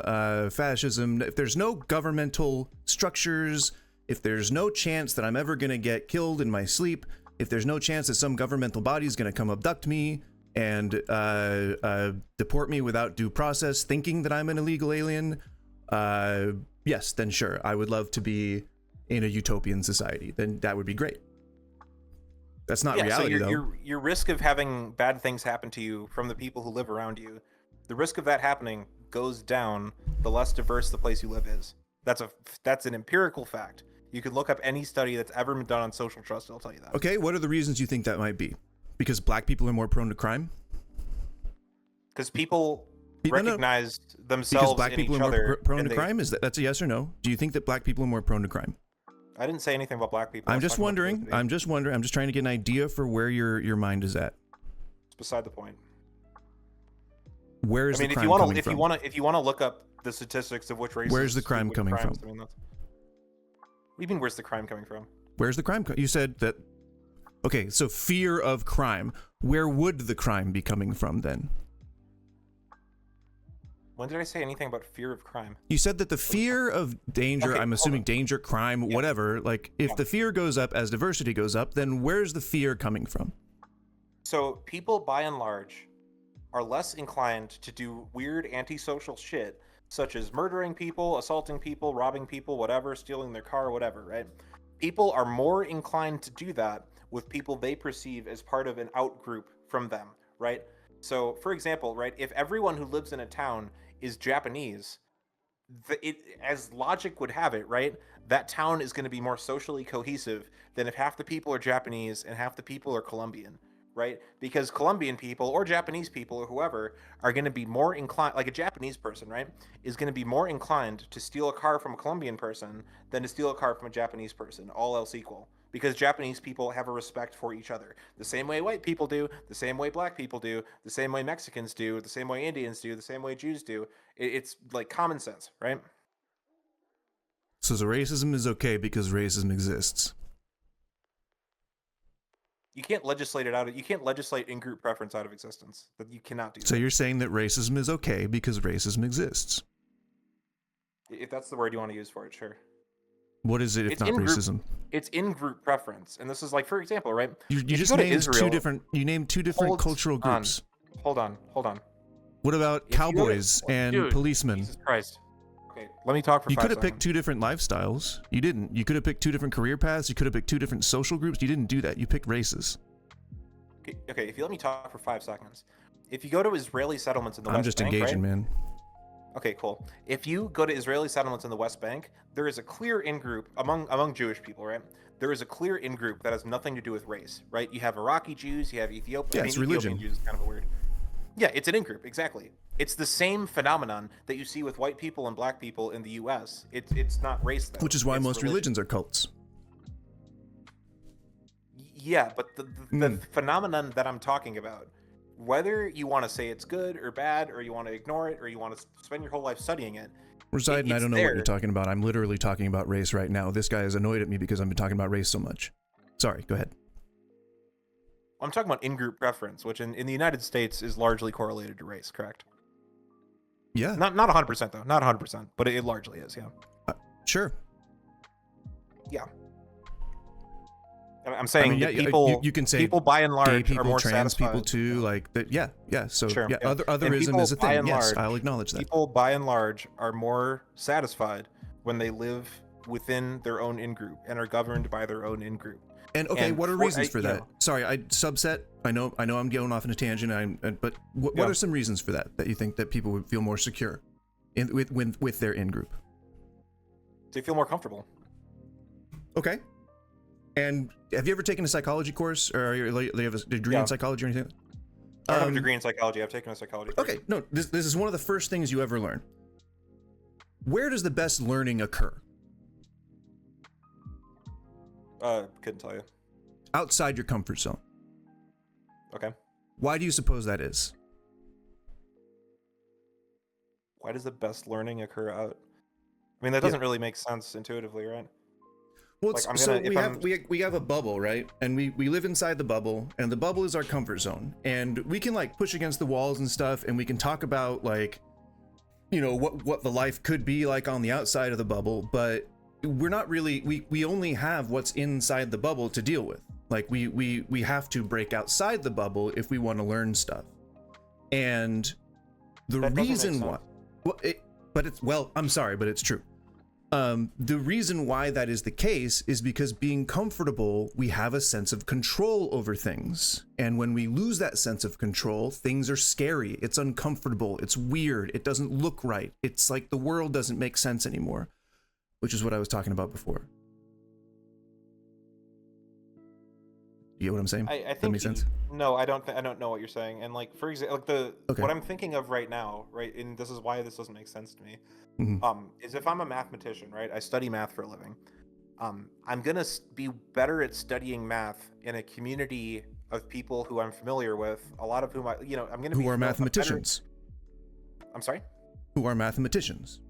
fascism, if there's no governmental structures, if there's no chance that I'm ever going to get killed in my sleep, if there's no chance that some governmental body is going to come abduct me and deport me without due process, thinking that I'm an illegal alien, yes, then sure, I would love to be in a utopian society. Then that would be great. That's not reality, though. Your risk of having bad things happen to you from the people who live around you, the risk of that happening goes down the less diverse the place you live is. That's an empirical fact. You could look up any study that's ever been done on social trust. I'll tell you that. Okay, what are the reasons you think that might be? Because black people are more prone to crime? Because people recognize themselves because black in people each are more other. Prone to crime? That's a yes or no? Do you think that black people are more prone to crime? I didn't say anything about black people. I'm just wondering. I'm just trying to get an idea for where your mind is at. It's beside the point. Where is the crime coming from? If you want to look up the statistics of which races. Where's the crime coming from? do you mean, where's the crime coming from? Where's the crime? You said that. Okay, so fear of crime. Where would the crime be coming from then? When did I say anything about fear of crime? You said that the fear of danger, Okay, I'm assuming danger, crime, whatever, like if the fear goes up as diversity goes up, then where's the fear coming from? So people, by and large, are less inclined to do weird antisocial shit, such as murdering people, assaulting people, robbing people, whatever, stealing their car, whatever, right? People are more inclined to do that with people they perceive as part of an out group from them, right? So, for example, right, if everyone who lives in a town is Japanese, as logic would have it, right, that town is going to be more socially cohesive than if half the people are Japanese and half the people are Colombian, right? Because Colombian people or Japanese people or whoever are going to be more inclined, like a Japanese person, right, is going to be more inclined to steal a car from a Colombian person than to steal a car from a Japanese person, all else equal. Because Japanese people have a respect for each other. The same way white people do, the same way black people do, the same way Mexicans do, the same way Indians do, the same way Jews do. It's like common sense, right? So racism is okay because racism exists. You can't legislate it out. You can't legislate in-group preference out of existence. That you cannot do. So you're saying that racism is okay because racism exists. If that's the word you want to use for it, sure. What is it if not racism? It's in-group preference, and this is like, for example, right? You just named two different. You named two different cultural groups. Hold on. What about cowboys and policemen? Jesus Christ. Okay, let me talk for 5 seconds. You could have picked two different lifestyles. You didn't. You could have picked two different career paths. You could have picked two different social groups. You didn't do that. You picked races. Okay, if you let me talk for 5 seconds. If you go to Israeli settlements in the West Bank, I'm just engaging, man. Okay, cool. If you go to Israeli settlements in the West Bank, there is a clear in-group among Jewish people, right? There is a clear in-group that has nothing to do with race, right? You have Iraqi Jews, you have Ethiopian. Yeah, it's religion. Ethiopian Jews is kind of a weird. Yeah, it's an in-group, exactly. It's the same phenomenon that you see with white people and black people in the U.S. It's not race, though. Which is why most religions are cults. Yeah, but the phenomenon that I'm talking about, whether you want to say it's good or bad, or you want to ignore it, or you want to spend your whole life studying it. Reside, and I don't know what you're talking about. I'm literally talking about race right now. This guy is annoyed at me because I've been talking about race so much. Sorry, go ahead. I'm talking about in-group preference, which in the United States is largely correlated to race, correct? Yeah. Not 100% though, not 100%, but it largely is, yeah. Sure. Yeah. I'm saying that people, you can say people by and large gay people, are more trans satisfied. people too, like that. Yeah. So sure, yeah, otherism is a thing. Yes, I'll acknowledge that. People by and large are more satisfied when they live within their own in-group and are governed by their own in-group. And okay, what are reasons for that? Sorry, I subset. I know I'm going off on a tangent. But what are some reasons for that you think that people would feel more secure with their in-group? They feel more comfortable. Okay. And have you ever taken a psychology course, or do you have a degree in psychology or anything? I don't have a degree in psychology. I've taken a psychology course. Okay, no, this is one of the first things you ever learn. Where does the best learning occur? Couldn't tell you. Outside your comfort zone. Okay. Why do you suppose that is? Why does the best learning occur out? I mean, that doesn't really make sense intuitively, right? Well, like, we have a bubble, right? And we live inside the bubble, and the bubble is our comfort zone. And we can like push against the walls and stuff, and we can talk about like, you know, what the life could be like on the outside of the bubble, but we're not really, we only have what's inside the bubble to deal with. Like we have to break outside the bubble if we want to learn stuff. And the reason why, I'm sorry, but it's true. The reason why that is the case is because being comfortable, we have a sense of control over things. And when we lose that sense of control, things are scary. It's uncomfortable. It's weird. It doesn't look right. It's like the world doesn't make sense anymore, which is what I was talking about before. You get what I'm saying? I think that makes sense? No, I don't know what you're saying. And like, for example, like what I'm thinking of right now, right, and this is why this doesn't make sense to me, is if I'm a mathematician, right, I study math for a living, I'm gonna be better at studying math in a community of people who I'm familiar with, a lot of whom I'm gonna be who are mathematicians. I'm sorry? Who are mathematicians?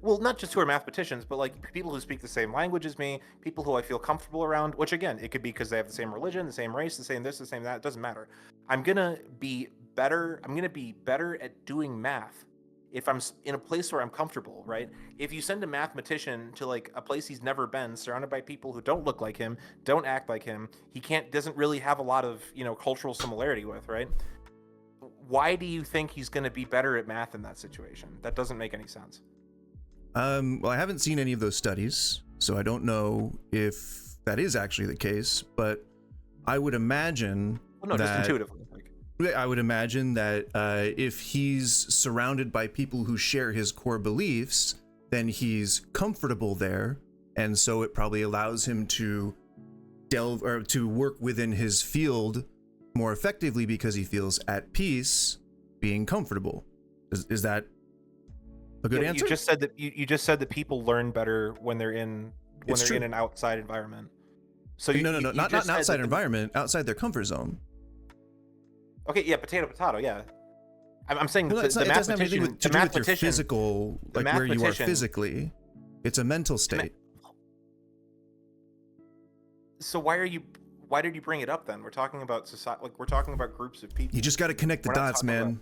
well, not just who are mathematicians, but like people who speak the same language as me, people who I feel comfortable around, which again, it could be because they have the same religion, the same race, the same this, the same that, it doesn't matter. I'm going to be better at doing math if I'm in a place where I'm comfortable, right? If you send a mathematician to like a place he's never been, surrounded by people who don't look like him, don't act like him, doesn't really have a lot of, cultural similarity with, right? Why do you think he's going to be better at math in that situation? That doesn't make any sense. Well, I haven't seen any of those studies, so I don't know if that is actually the case, but I would imagine just intuitively. I would imagine that if he's surrounded by people who share his core beliefs, then he's comfortable there, and so it probably allows him to delve or to work within his field more effectively because he feels at peace being comfortable. Is that a good answer? You just said that people learn better when they're in an outside environment. So not an outside environment, outside their comfort zone. Okay, yeah, potato, yeah. I'm saying it doesn't have anything to do with your physical, like where you are physically. It's a mental state. So why did you bring it up then? We're talking about society, like we're talking about groups of people. You just got to connect the dots, man.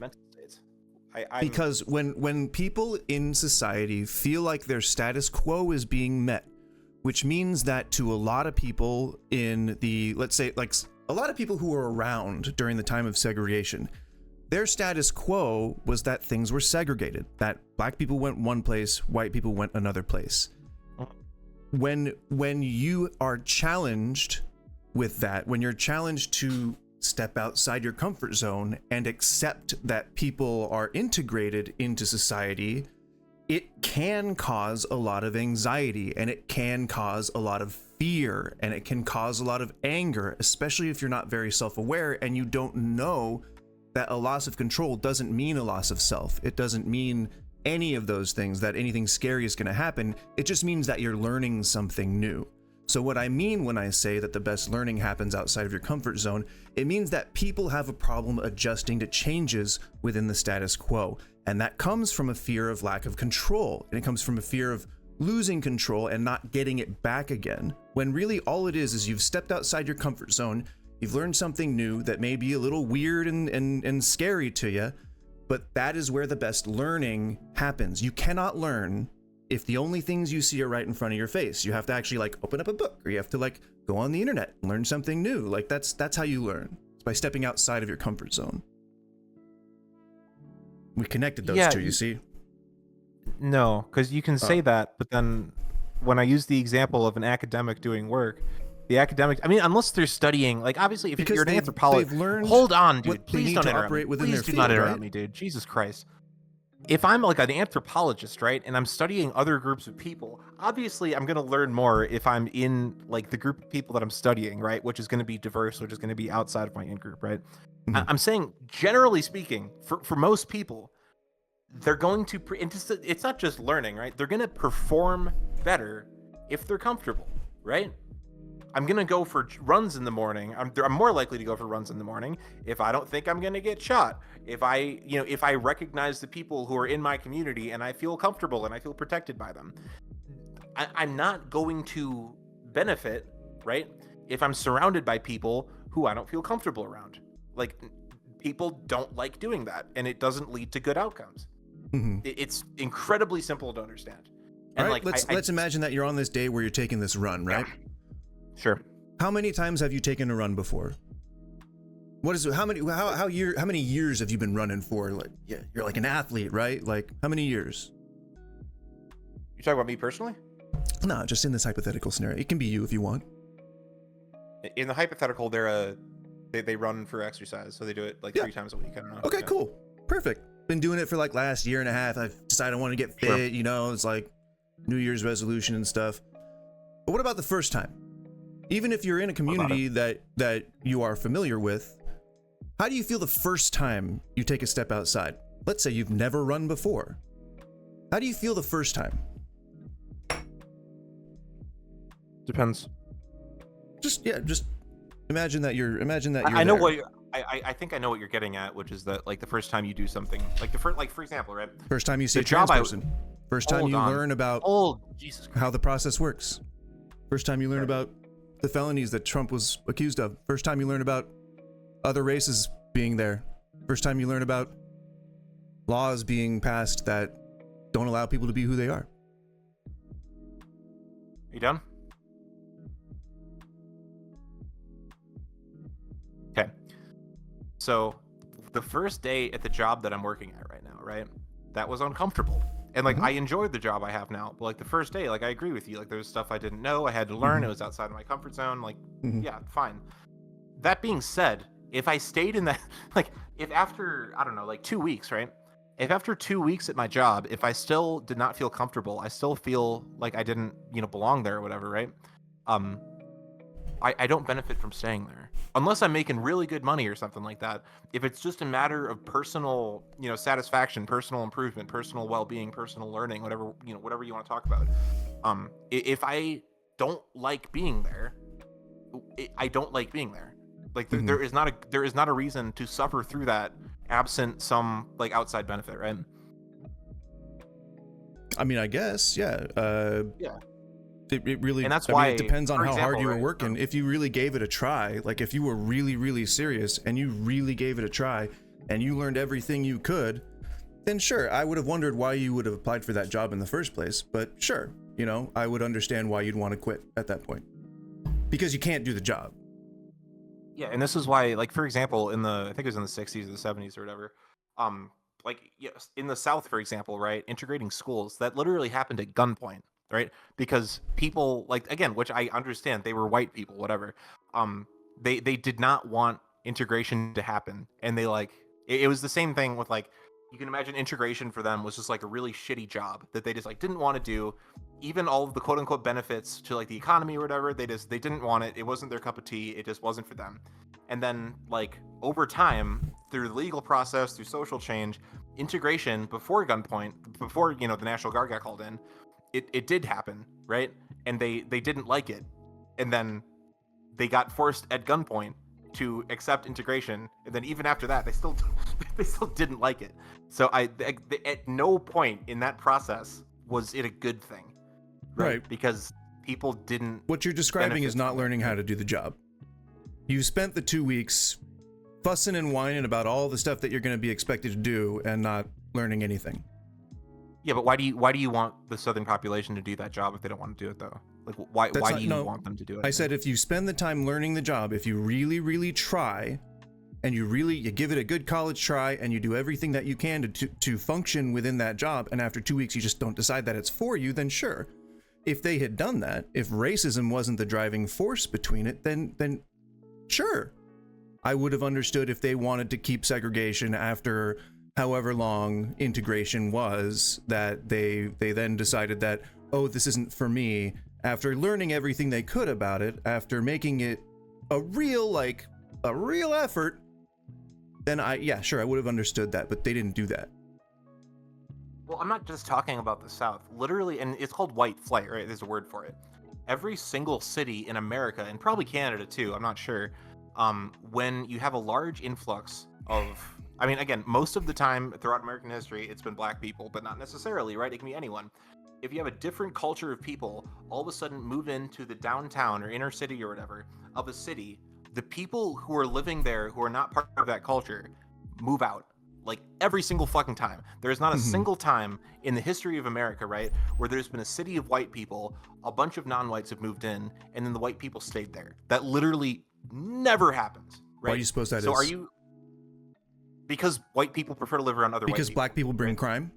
Because when people in society feel like their status quo is being met, which means that to a lot of people in the, let's say, like a lot of people who were around during the time of segregation, their status quo was that things were segregated, that black people went one place, white people went another place. When you are challenged with that, when you're challenged to step outside your comfort zone and accept that people are integrated into society, it can cause a lot of anxiety, and it can cause a lot of fear, and it can cause a lot of anger, especially if you're not very self-aware and you don't know that a loss of control doesn't mean a loss of self. It doesn't mean any of those things, that anything scary is going to happen. It just means that you're learning something new. So what I mean when I say that the best learning happens outside of your comfort zone, it means that people have a problem adjusting to changes within the status quo. And that comes from a fear of lack of control. And it comes from a fear of losing control and not getting it back again. When really all it is you've stepped outside your comfort zone, you've learned something new that may be a little weird and scary to you, but that is where the best learning happens. You cannot learn if the only things you see are right in front of your face. You have to actually like open up a book, or you have to like go on the internet and learn something new. Like that's how you learn. It's by stepping outside of your comfort zone. We connected those two, you see? No, because you can say that, but then when I use the example of an academic doing work, the academic, I mean, unless they're studying, like obviously if you're an anthropologist, hold on, dude, please don't interrupt me. Please do not interrupt me, dude. Jesus Christ. If I'm like an anthropologist, right, and I'm studying other groups of people, obviously I'm going to learn more if I'm in like the group of people that I'm studying, right, which is going to be diverse, which is going to be outside of my in-group, right? Mm-hmm. I'm saying, generally speaking, for most people, they're going to, it's not just learning, right? They're going to perform better if they're comfortable, right? I'm going to go for runs in the morning. I'm more likely to go for runs in the morning if I don't think I'm going to get shot. If I recognize the people who are in my community and I feel comfortable and I feel protected by them. I'm not going to benefit, right, if I'm surrounded by people who I don't feel comfortable around. Like, people don't like doing that, and it doesn't lead to good outcomes. Mm-hmm. It's incredibly simple to understand. And all right, let's imagine that you're on this day where you're taking this run, right? Yeah. Sure. How many times have you taken a run before? What is it? How many years have you been running for? Like, yeah, you're like an athlete, right? Like, how many years? You talking about me personally? No, just in this hypothetical scenario. It can be you if you want. In the hypothetical, they run for exercise, so they do it like 3 times a week. I don't know. Okay, cool, perfect. Been doing it for like last year and a half. I've decided I want to get fit. Sure. You know, it's like New Year's resolution and stuff. But what about the first time? Even if you're in a community that you are familiar with, how do you feel the first time you take a step outside? Let's say you've never run before. How do you feel the first time? Depends. Just imagine that you're I know what I think I know what you're getting at, which is that like the first time you do something, like for example, right? First time you see a trans person. First time you learn about Jesus Christ. how the process works. First time you learn about the felonies that Trump was accused of. First time you learn about other races being there. First time you learn about laws being passed that don't allow people to be who they are. You done? Okay. So the first day at the job that I'm working at right now, right? That was uncomfortable. And like I enjoyed the job I have now. But like the first day, like I agree with you. Like there's stuff I didn't know. I had to learn. It was outside of my comfort zone. Like, yeah, fine. That being said, if I stayed in that, like if after, I don't know, like 2 weeks, right? If after 2 weeks at my job, if I still did not feel comfortable, I still feel like I didn't, belong there or whatever, right? I don't benefit from staying there unless I'm making really good money or something like that. If it's just a matter of personal, satisfaction, personal improvement, personal well-being, personal learning, whatever, whatever you want to talk about. If I don't like being there, I don't like being there. Like there is not a reason to suffer through that absent some like outside benefit, right? I mean, I guess, yeah. Yeah. It really, and that's I why mean, it depends on how hard you were right, working. If you really gave it a try, like if you were really, really serious and you really gave it a try and you learned everything you could, then sure, I would have wondered why you would have applied for that job in the first place. But sure, I would understand why you'd want to quit at that point because you can't do the job. Yeah, and this is why, like, for example, I think it was in the 60s or the 70s or whatever, like, yes, in the South, for example, right, integrating schools, that literally happened at gunpoint, right? Because people, like, again, which I understand, they were white people, whatever, they did not want integration to happen, and they, like, it was the same thing with, like, you can imagine integration for them was just, like, a really shitty job that they just, like, didn't want to do. Even all of the quote-unquote benefits to, like, the economy or whatever, they didn't want it. It wasn't their cup of tea. It just wasn't for them. And then, like, over time, through the legal process, through social change, integration before gunpoint, before, the National Guard got called in, it did happen, right? And they didn't like it. And then they got forced at gunpoint to accept integration, and then even after that, they still didn't like it. So at no point in that process was it a good thing, right? Because people didn't. What you're describing is not learning how to do the job. You spent the 2 weeks fussing and whining about all the stuff that you're going to be expected to do and not learning anything. Yeah, but why do you want the Southern population to do that job if they don't want to do it though? Like, why do you want them to do it? I said if you spend the time learning the job, if you really, really try, and you give it a good college try, and you do everything that you can to function within that job, and after 2 weeks you just don't decide that it's for you, then sure. If they had done that, if racism wasn't the driving force between it, then sure. I would have understood if they wanted to keep segregation after however long integration was, that they then decided that, oh, this isn't for me. After learning everything they could about it, after making it a real effort, then I would have understood that, but they didn't do that. Well, I'm not just talking about the South. Literally, and it's called white flight, right? There's a word for it. Every single city in America, and probably Canada too, I'm not sure, when you have a large influx of, I mean, again, most of the time throughout American history, it's been black people, but not necessarily, right? It can be anyone. If you have a different culture of people all of a sudden move into the downtown or inner city or whatever of a city, the people who are living there who are not part of that culture move out. Like every single fucking time. There's not a single time in the history of America, right, where there's been a city of white people, a bunch of non-whites have moved in, and then the white people stayed there. That literally never happens, right? Why do you suppose that is? So are you... Because white people prefer to live around other white people. Because black people bring crime?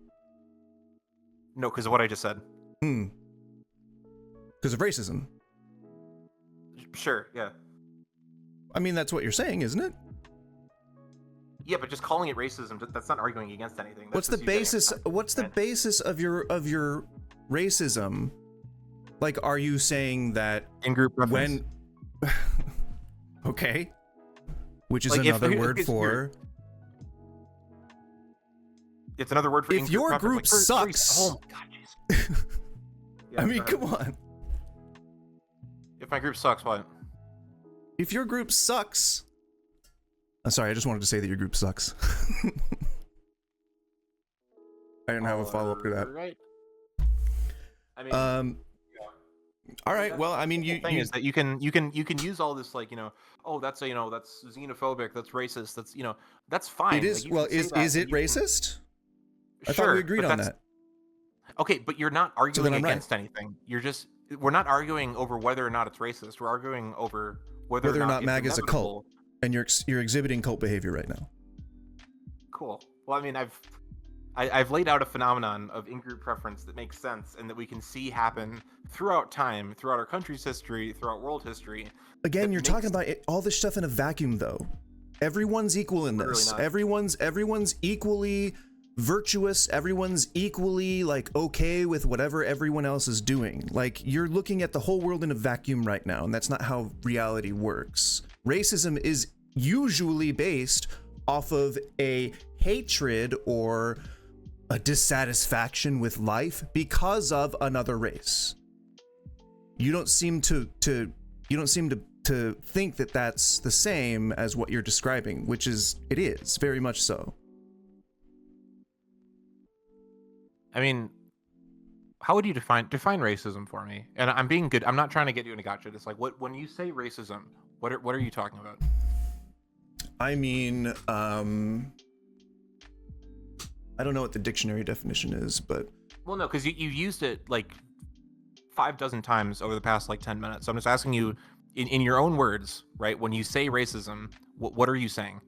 No, because of what I just said. Because of racism? Sure, yeah. I mean, that's what you're saying, isn't it? Yeah, but just calling it racism, that's not arguing against anything. What's the basis of your racism? Like, are you saying that in-group preference? When okay, which is like another word for... It's another word for if your group like, sucks. Oh my god, jeez. Yeah, I mean, come on. If my group sucks, what? If your group sucks... I'm sorry, I just wanted to say that your group sucks. I didn't have a follow-up to that. Right. I mean, all right. Well, I mean, the thing is that you can use all this like, oh, that's that's xenophobic, that's racist, that's fine. it is. Like, you Well, can say that is it and you can- racist? I thought we Sure, agreed but on that's that. okay. But you're not then arguing I'm right. against anything. We're not arguing over whether or not it's racist. We're arguing over whether Whether or not it's MAGA is a inevitable. cult, and you're exhibiting cult behavior right now. Cool. Well, I mean, I've laid out a phenomenon of in-group preference that makes sense and that we can see happen throughout time, throughout our country's history, throughout world history. Again, you're talking about all this stuff in a vacuum, though. Everyone's equal in this. Everyone's equally virtuous. Everyone's equally like okay with whatever everyone else is doing. Like, you're looking at the whole world in a vacuum right now, and that's not how reality works. Racism is usually based off of a hatred or a dissatisfaction with life because of another race. You don't seem to think that that's the same as what you're describing, which is, it is very much so. I mean, how would you define racism for me? And I'm being good. I'm not trying to get you in a gotcha. It's like, when you say racism, what are you talking about? I mean, I don't know what the dictionary definition is, but Well, no, because you used it like 5 dozen times over the past like 10 minutes. So I'm just asking you, in your own words, right? When you say racism, what are you saying?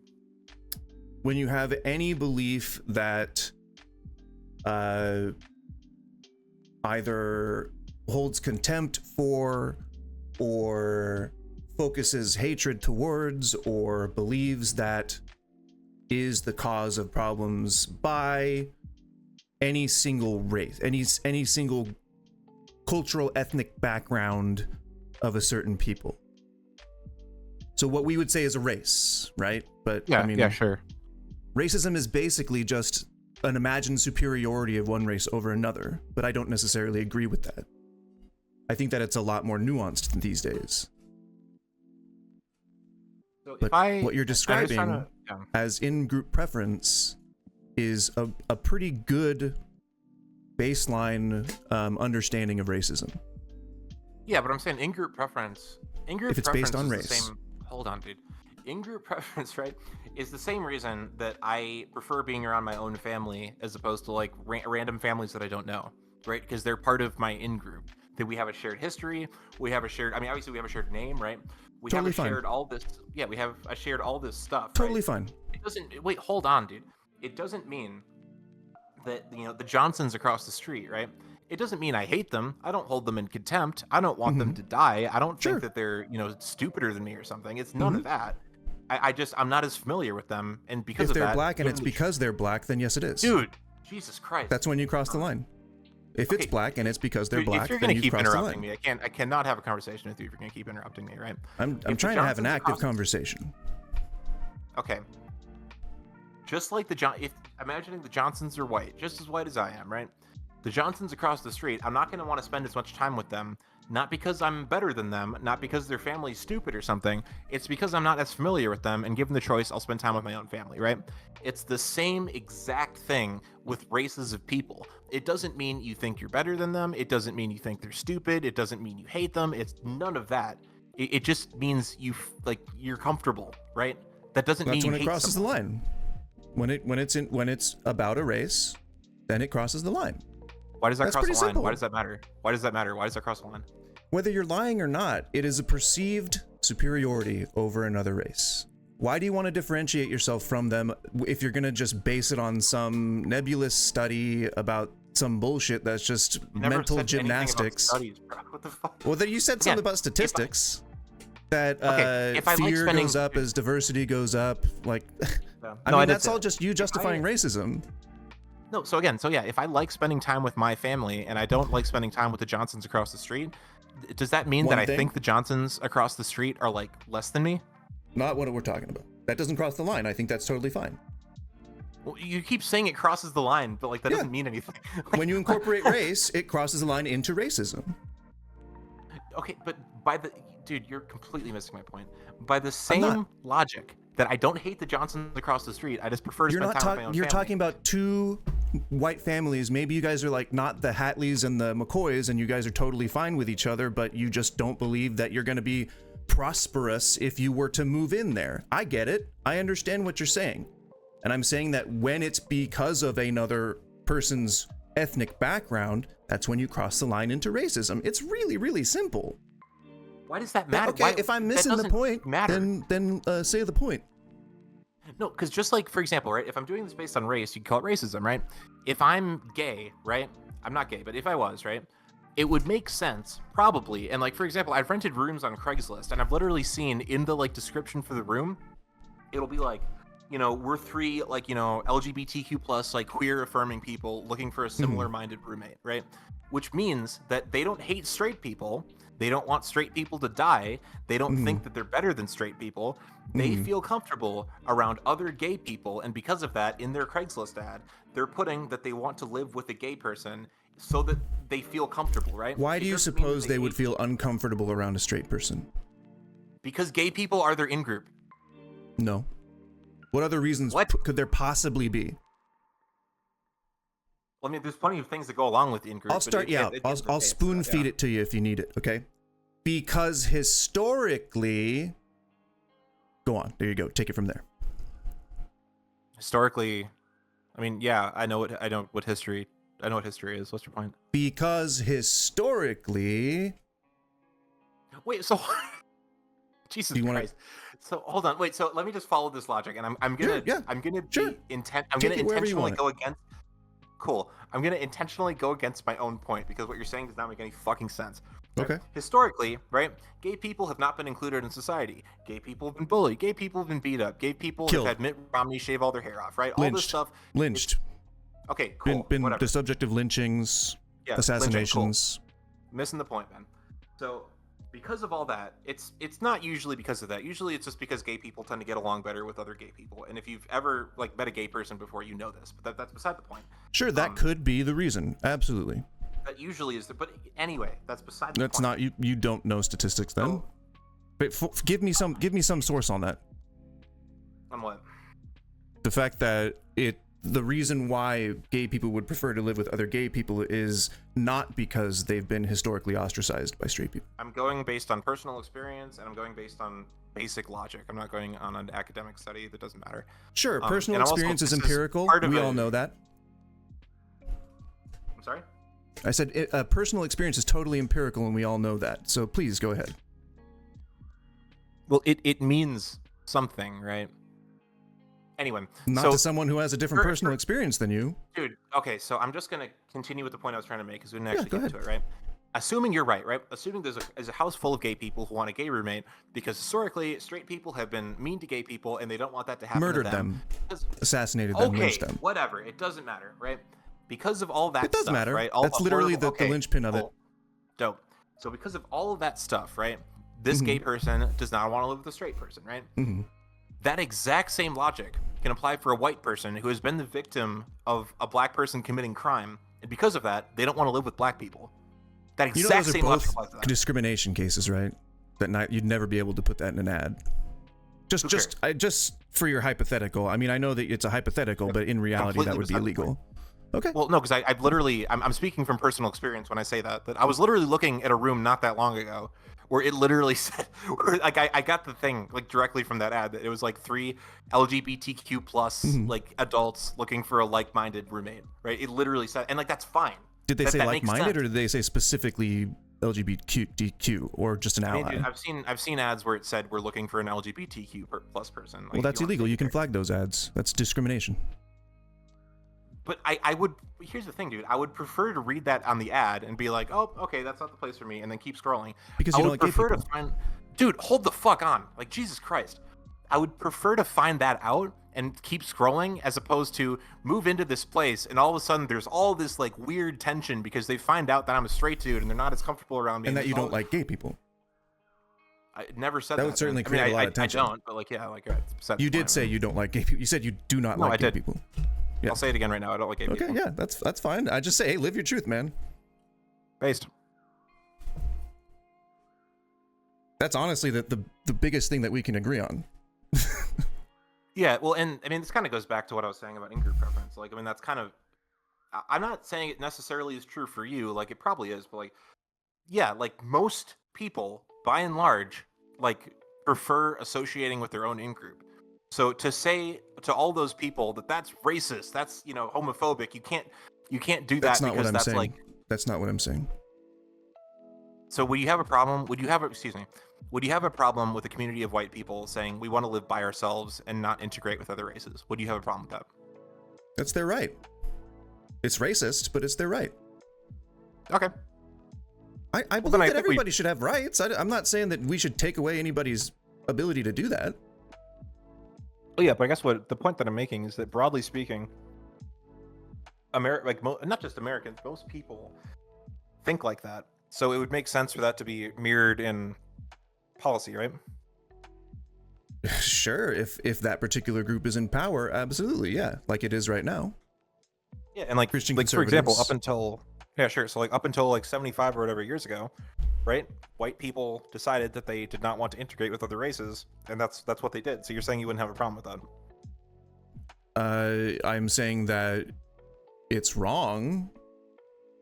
when you have any belief that either holds contempt for or focuses hatred towards or believes that is the cause of problems by any single race, any single cultural ethnic background of a certain people. So what we would say is a race, right? But Yeah, I mean, yeah, sure. racism is basically just an imagined superiority of one race over another, but I don't necessarily agree with that. I think that it's a lot more nuanced these days. So But what you're describing as in-group preference is a pretty good baseline understanding of racism. Yeah, but I'm saying in-group preference. In-group If it's preference based on is race. the same. Hold on, dude. In-group preference, right, is the same reason that I prefer being around my own family as opposed to like random families that I don't know, right? Because they're part of my in-group. That we have a shared history. We have a shared. I mean, obviously we have a shared name, right? We Totally have fine. shared all this. Yeah, we have shared all this stuff. Totally right? fine. It doesn't. Wait, hold on, dude. It doesn't mean that the Johnsons across the street, right? It doesn't mean I hate them. I don't hold them in contempt. I don't want them to die. I don't Sure. think that they're stupider than me or something. It's none of that. I'm not as familiar with them, and because If of they're that, black and it's because they're black, then yes, it is. dude, Jesus Christ. That's when you cross the line. If it's Okay, black and it's because they're Dude, black, if you're then gonna you've keep crossed the interrupting line. me, I cannot have a conversation with you if you're gonna keep interrupting me, right? I'm If the trying to have an Johnsons active across- conversation. Okay. Just like if imagining the Johnsons are white, just as white as I am, right? The Johnsons across the street, I'm not going to want to spend as much time with them, not because I'm better than them, not because their family's stupid or something. It's because I'm not as familiar with them, and given the choice, I'll spend time with my own family, right? It's the same exact thing with races of people. It doesn't mean you think you're better than them. It doesn't mean you think they're stupid. It doesn't mean you hate them. It's none of that. It just means you're comfortable, right? That doesn't mean That's you when it hate crosses someone. the line. When it's about a race, then it crosses the line. Why does that That's cross the pretty line? simple. Why does that matter? Why does that matter? Why does that cross the line? Whether you're lying or not, it is a perceived superiority over another race. Why do you want to differentiate yourself from them if you're going to just base it on some nebulous study about some bullshit that's just You never mental said anything about gymnastics? studies, bro. What the fuck? Well, then you said something Again, about statistics. That if I like fear spending- goes up as diversity goes up. Like, No, I no, mean, did that's say all that. just you justifying racism. No, so yeah, if I like spending time with my family and I don't like spending time with the Johnsons across the street, does that mean that One I thing- think the Johnsons across the street are like less than me? Not what we're talking about. That doesn't cross the line. I think that's totally fine. Well, you keep saying it crosses the line, but like that Yeah. doesn't mean anything. When you incorporate race, it crosses the line into racism. Okay, but dude, you're completely missing my point. By the I'm same not. logic that I don't hate the Johnsons across the street, I just prefer to You're spend not time with my own You're family. talking about two white families, maybe you guys are like not the Hatleys and the McCoys and you guys are totally fine with each other, but you just don't believe that you're going to be prosperous if you were to move in there. I get it. I understand what you're saying. And I'm saying that when it's because of another person's ethnic background, that's when you cross the line into racism. It's really, really simple. Why does that matter? Okay, Why, if I'm missing the point, then say the point. No, because just like, for example, right, if I'm doing this based on race, you call it racism, right? If I'm gay, right? I'm not gay, but if I was, right? It would make sense, probably. And like, for example, I've rented rooms on Craigslist, and I've literally seen in the like description for the room, it'll be like, you know, we're 3 like, you know, LGBTQ plus like queer affirming people looking for a similar minded roommate, right? Which means that they don't hate straight people. They don't want straight people to die. They don't think that they're better than straight people. They feel comfortable around other gay people. And because of that, in their Craigslist ad, they're putting that they want to live with a gay person so that they feel comfortable, right? Why do you suppose they would feel uncomfortable around a straight person? Because gay people are their in-group. No. What other reasons could there possibly be? Well, I mean, there's plenty of things that go along with the in-group. I'll start you out. I'll spoon feed it to you if you need it, okay? Because historically... Go on. There you go. Take it from there. Historically, I mean, yeah, I know what history is. What's your point? Because historically... Wait, so... Jesus Christ. So hold on. Wait, so let me just follow this logic, and I'm gonna intentionally go against. Cool. I'm gonna intentionally go against my own point because what you're saying does not make any fucking sense. Right? Okay. Historically, right? Gay people have not been included in society. Gay people have been bullied. Gay people have been beat up. Gay people have had Mitt Romney shave all their hair off. Right? All this stuff. Lynched. Okay. Cool. Been whatever. the subject of lynchings, assassinations. Lynching, cool. Missing the point, man. So. Because of all that, it's not usually because of that. Usually it's just because gay people tend to get along better with other gay people. And if you've ever like met a gay person before, you know this. But that's beside the point. Sure, that could be the reason. Absolutely. That usually is. But anyway, that's beside the point. That's not you don't know statistics then. Oh. But give me some source on that. On what? The fact that the reason why gay people would prefer to live with other gay people is not because they've been historically ostracized by straight people. I'm going based on personal experience, and I'm going based on basic logic. I'm not going on an academic study. That doesn't matter. Sure, personal experience is empirical. We all know that. I'm sorry? I said personal experience is totally empirical, and we all know that. So please go ahead. Well, it means something, right? Anyway, not to someone who has a different personal experience than you. Dude, okay, so I'm just going to continue with the point I was trying to make because we didn't actually get into it, right? Assuming you're right? Assuming there's a house full of gay people who want a gay roommate because historically straight people have been mean to gay people and they don't want that to happen Murdered to them. Assassinated them, lynched them. Whatever, it doesn't matter, right? Because of all that it does stuff, matter. Right? That's literally the linchpin of it. Dope. So because of all of that stuff, right? This gay person does not want to live with a straight person, right? That exact same logic can apply for a white person who has been the victim of a black person committing crime, and because of that, they don't want to live with black people. That exact same logic applies to that. Discrimination cases, right? That you'd never be able to put that in an ad. Just for your hypothetical. I mean, I know that it's a hypothetical, but in reality, that would be illegal. Okay. Well, no, because I've literally, I'm speaking from personal experience when I say that I was literally looking at a room not that long ago where it literally said, like, I got the thing like directly from that ad that it was like 3 LGBTQ plus like adults looking for a like-minded roommate, right? It literally said, and like that's fine. Did they say like-minded, or did they say specifically LGBTQ, or just an ally? I mean, dude, I've seen ads where it said we're looking for an LGBTQ plus person. Like, well, that's illegal. You can flag those ads. That's discrimination. But I would, here's the thing, dude. I would prefer to read that on the ad and be like, oh, okay, that's not the place for me, and then keep scrolling. Because you don't like gay people. To find, dude, hold the fuck on. Like, Jesus Christ. I would prefer to find that out and keep scrolling as opposed to move into this place and all of a sudden there's all this like weird tension because they find out that I'm a straight dude and they're not as comfortable around me. And that you don't like gay people. I never said that. That would certainly create a lot of tension. I don't, but like, yeah, like you did say you don't like gay people. You said you do not like gay people. Yeah. I'll say it again right now. I don't like gay people. Okay, yeah, that's fine. I just say, hey, live your truth, man. Based. That's honestly the biggest thing that we can agree on. Yeah, well, and I mean, this kind of goes back to what I was saying about in-group preference. Like, I mean, that's kind of I'm not saying it necessarily is true for you, like it probably is, but like yeah, like most people by and large like prefer associating with their own in group. So to say to all those people that that's racist, that's, you know, homophobic, you can't do That's that not what because I'm that's saying. like. That's not what I'm saying. So would you have a problem? Would you have excuse me? Would you have a problem with a community of white people saying we want to live by ourselves and not integrate with other races? Would you have a problem with that? That's their right. It's racist, but it's their right. Okay. I believe that everybody should have rights. I'm not saying that we should take away anybody's ability to do that. Oh yeah, but I guess what the point that I'm making is that broadly speaking, not just Americans, most people think like that. So it would make sense for that to be mirrored in policy, right? Sure, if that particular group is in power, absolutely, yeah, like it is right now. Yeah, and like Christian for example, conservatives. up until yeah, sure. So like up until like 75 or whatever years ago, right? White people decided that they did not want to integrate with other races, and that's what they did. So you're saying you wouldn't have a problem with that? I'm saying that it's wrong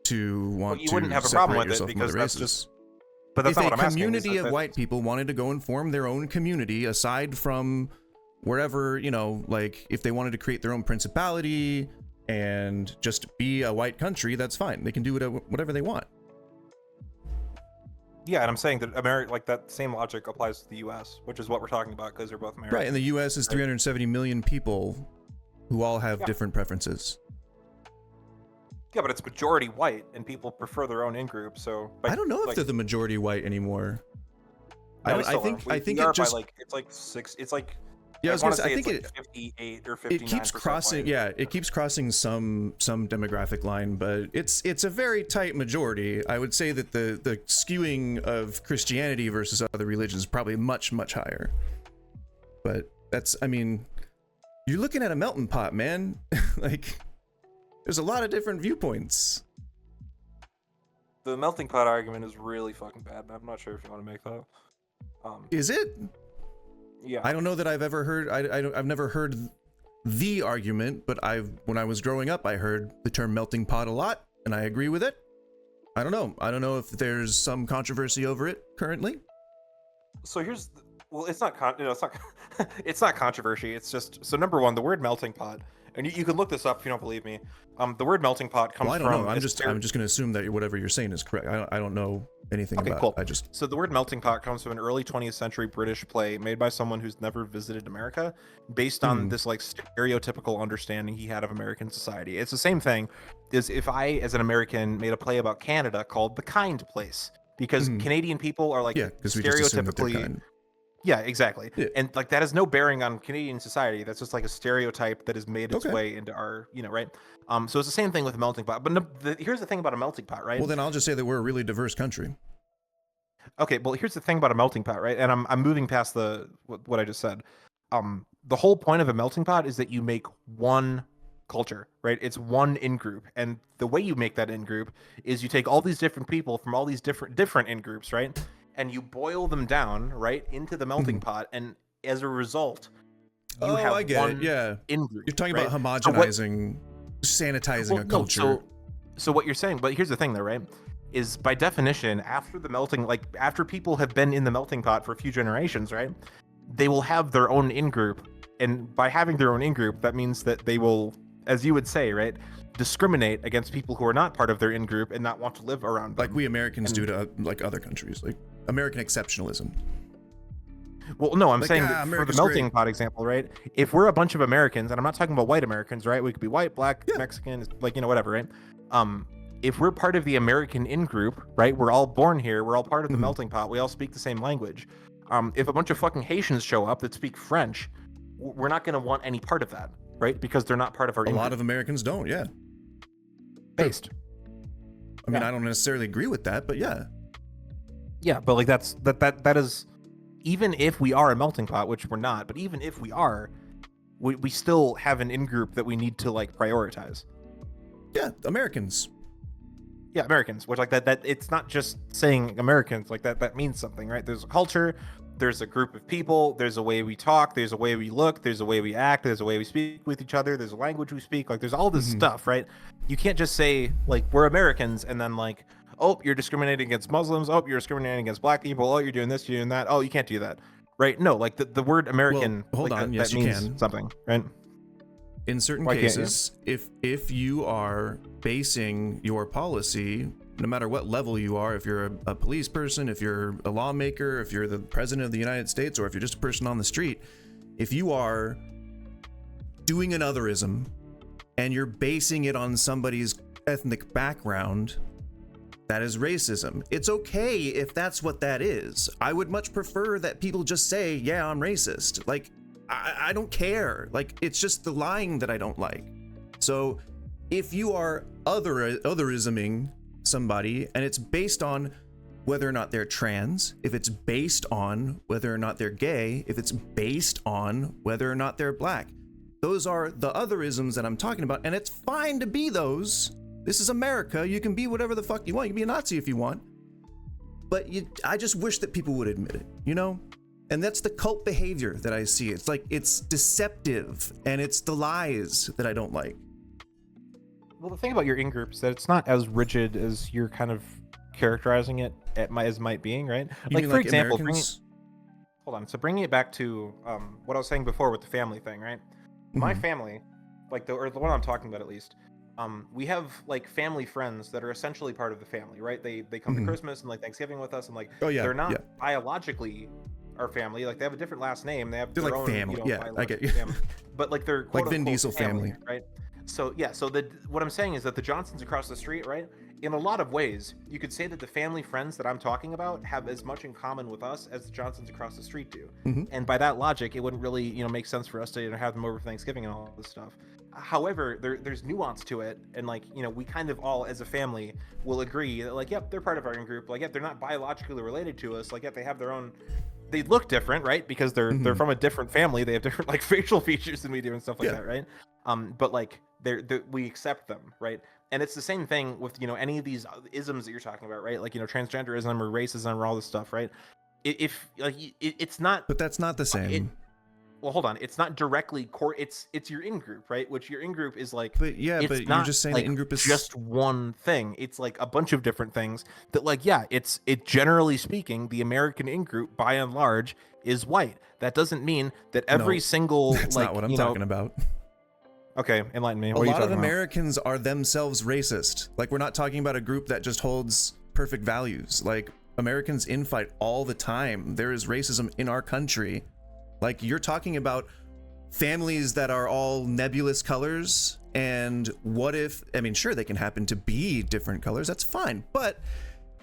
to want you wouldn't to have a problem separate with it yourself from because other that's races. just. But that's If not what a I'm asking. community of white people wanted to go and form their own community aside from wherever, you know, like if they wanted to create their own principality and just be a white country, that's fine. They can do whatever they want. Yeah, and I'm saying that America, like that same logic applies to the U.S., which is what we're talking about because they're both American. Right, and the U.S. is 370 million people who all have different preferences. Yeah, but it's majority white, and people prefer their own in-group. So I don't know if they're the majority white anymore. No, I think it just it's like six. It's like yeah, I was gonna say, I think it's like 58 or 59%. It keeps crossing. white. Yeah, it keeps crossing some demographic line, but it's a very tight majority. I would say that the skewing of Christianity versus other religions is probably much higher. But that's, I mean, you're looking at a melting pot, man. Like, there's a lot of different viewpoints. The melting pot argument is really fucking bad. I'm not sure if you want to make that. Is it? Yeah. I don't know that I've ever heard. I've never heard the argument, but when I was growing up, I heard the term melting pot a lot, and I agree with it. I don't know. I don't know if there's some controversy over it currently. So here's, it's not it's not controversy. It's just, so number one, the word melting pot, and you can look this up if you don't believe me. The word melting pot comes from. I don't know. I'm just going to assume that whatever you're saying is correct. I don't know anything about it. So the word melting pot comes from an early 20th century British play made by someone who's never visited America, based on this like stereotypical understanding he had of American society. It's the same thing as if I, as an American, made a play about Canada called The Kind Place, because Canadian people are like stereotypically. Yeah, exactly. Yeah. And like that has no bearing on Canadian society. That's just like a stereotype that has made its way into our, right? So it's the same thing with a melting pot. But here's the thing about a melting pot, right? Well, then I'll just say that we're a really diverse country. Okay, well, here's the thing about a melting pot, right? And I'm moving past what I just said. The whole point of a melting pot is that you make one culture, right? It's one in-group. And the way you make that in-group is you take all these different people from all these different in-groups, right? And you boil them down, right, into the melting pot, and as a result, you have I get one it. Yeah, in-group. You're talking about homogenizing, sanitizing a culture. No, so what you're saying, but here's the thing, though, right? Is by definition, after people have been in the melting pot for a few generations, right, they will have their own in-group, and by having their own in-group, that means that they will, as you would say, right, discriminate against people who are not part of their in-group and not want to live around them. Like we Americans do to like other countries, like American exceptionalism. Well, no, I'm saying that for the melting pot example, right? If we're a bunch of Americans, and I'm not talking about white Americans, right? We could be white, black, Mexican, like, whatever, right? If we're part of the American in-group, right? We're all born here. We're all part of the melting pot. We all speak the same language. If a bunch of fucking Haitians show up that speak French, we're not going to want any part of that, right? Because they're not part of our in-group. A lot of Americans don't, yeah. Based. I mean, I don't necessarily agree with that, but yeah. Yeah, but like that is, even if we are a melting pot, which we're not, but even if we are, we still have an in-group that we need to like prioritize. Yeah, Americans. Yeah, Americans, which like that it's not just saying Americans, like that means something, right? There's a culture, there's a group of people, there's a way we talk, there's a way we look, there's a way we act, there's a way we speak with each other, there's a language we speak, like there's all this stuff, right? you can't just say like we're Americans and then like, oh, you're discriminating against Muslims, oh, you're discriminating against black people, oh, you're doing this, you're doing that, oh, you can't do that, right? No, like the word American, Well, hold like, on. Yes, that you means can. something, right? In certain Why can't you? cases, if you are basing your policy, no matter what level you are, if you're a police person, if you're a lawmaker, if you're the president of the United States, or if you're just a person on the street, if you are doing an otherism and you're basing it on somebody's ethnic background, that is racism. It's okay if that's what that is. I would much prefer that people just say, yeah, I'm racist. Like, I don't care. Like, it's just the lying that I don't like. So if you are otherisming somebody and it's based on whether or not they're trans, if it's based on whether or not they're gay, if it's based on whether or not they're black, those are the otherisms that I'm talking about, and it's fine to be those. This is America. You can be whatever the fuck you want. You can be a Nazi if you want. But I just wish that people would admit it, you know? And that's the cult behavior that I see. It's like, it's deceptive, and it's the lies that I don't like. Well, the thing about your in-group is that it's not as rigid as you're kind of characterizing it as might being, right? You Like, mean for example, Americans? bringing it back to what I was saying before with the family thing, right? My Mhm. family, like the one I'm talking about at least, we have like family friends that are essentially part of the family, right? They come to Mhm. Christmas and like Thanksgiving with us, and like Oh, yeah, they're not yeah. biologically our family. Like they have a different last name. They have They're their like own, family. Yeah, I get biological you. family, but like they're quote Like Vin unquote Diesel family. right? So yeah, so what I'm saying is that the Johnsons across the street, right? In a lot of ways, you could say that the family friends that I'm talking about have as much in common with us as the Johnsons across the street do. Mhm. And by that logic, it wouldn't really, make sense for us to have them over for Thanksgiving and all this stuff. However, there's nuance to it, and like, we kind of all as a family will agree that like, yep, they're part of our in-group. Like, yep, they're not biologically related to us. Like, yep, they have their own. They look different, right? Because they're from a different family. They have different like facial features than we do and stuff like Yeah. that, right? But like we accept them, right? And it's the same thing with any of these isms that you're talking about, right? Like transgenderism or racism or all this stuff, right? If like it's not. But that's not the same. Well, hold on. It's not directly it's your in-group, right? Which your in-group is like. But yeah, it's but you're not, just saying like, the in-group is just one thing. It's like a bunch of different things that like, yeah, it generally speaking, the American in-group by and large is white. That doesn't mean that every No, single That's like not what I'm talking about. Okay, enlighten me. A What are you lot of talking about? Americans are themselves racist. Like, we're not talking about a group that just holds perfect values. Like, Americans infight all the time. There is racism in our country. Like, you're talking about families that are all nebulous colors, and what if, I mean, sure, they can happen to be different colors, that's fine. But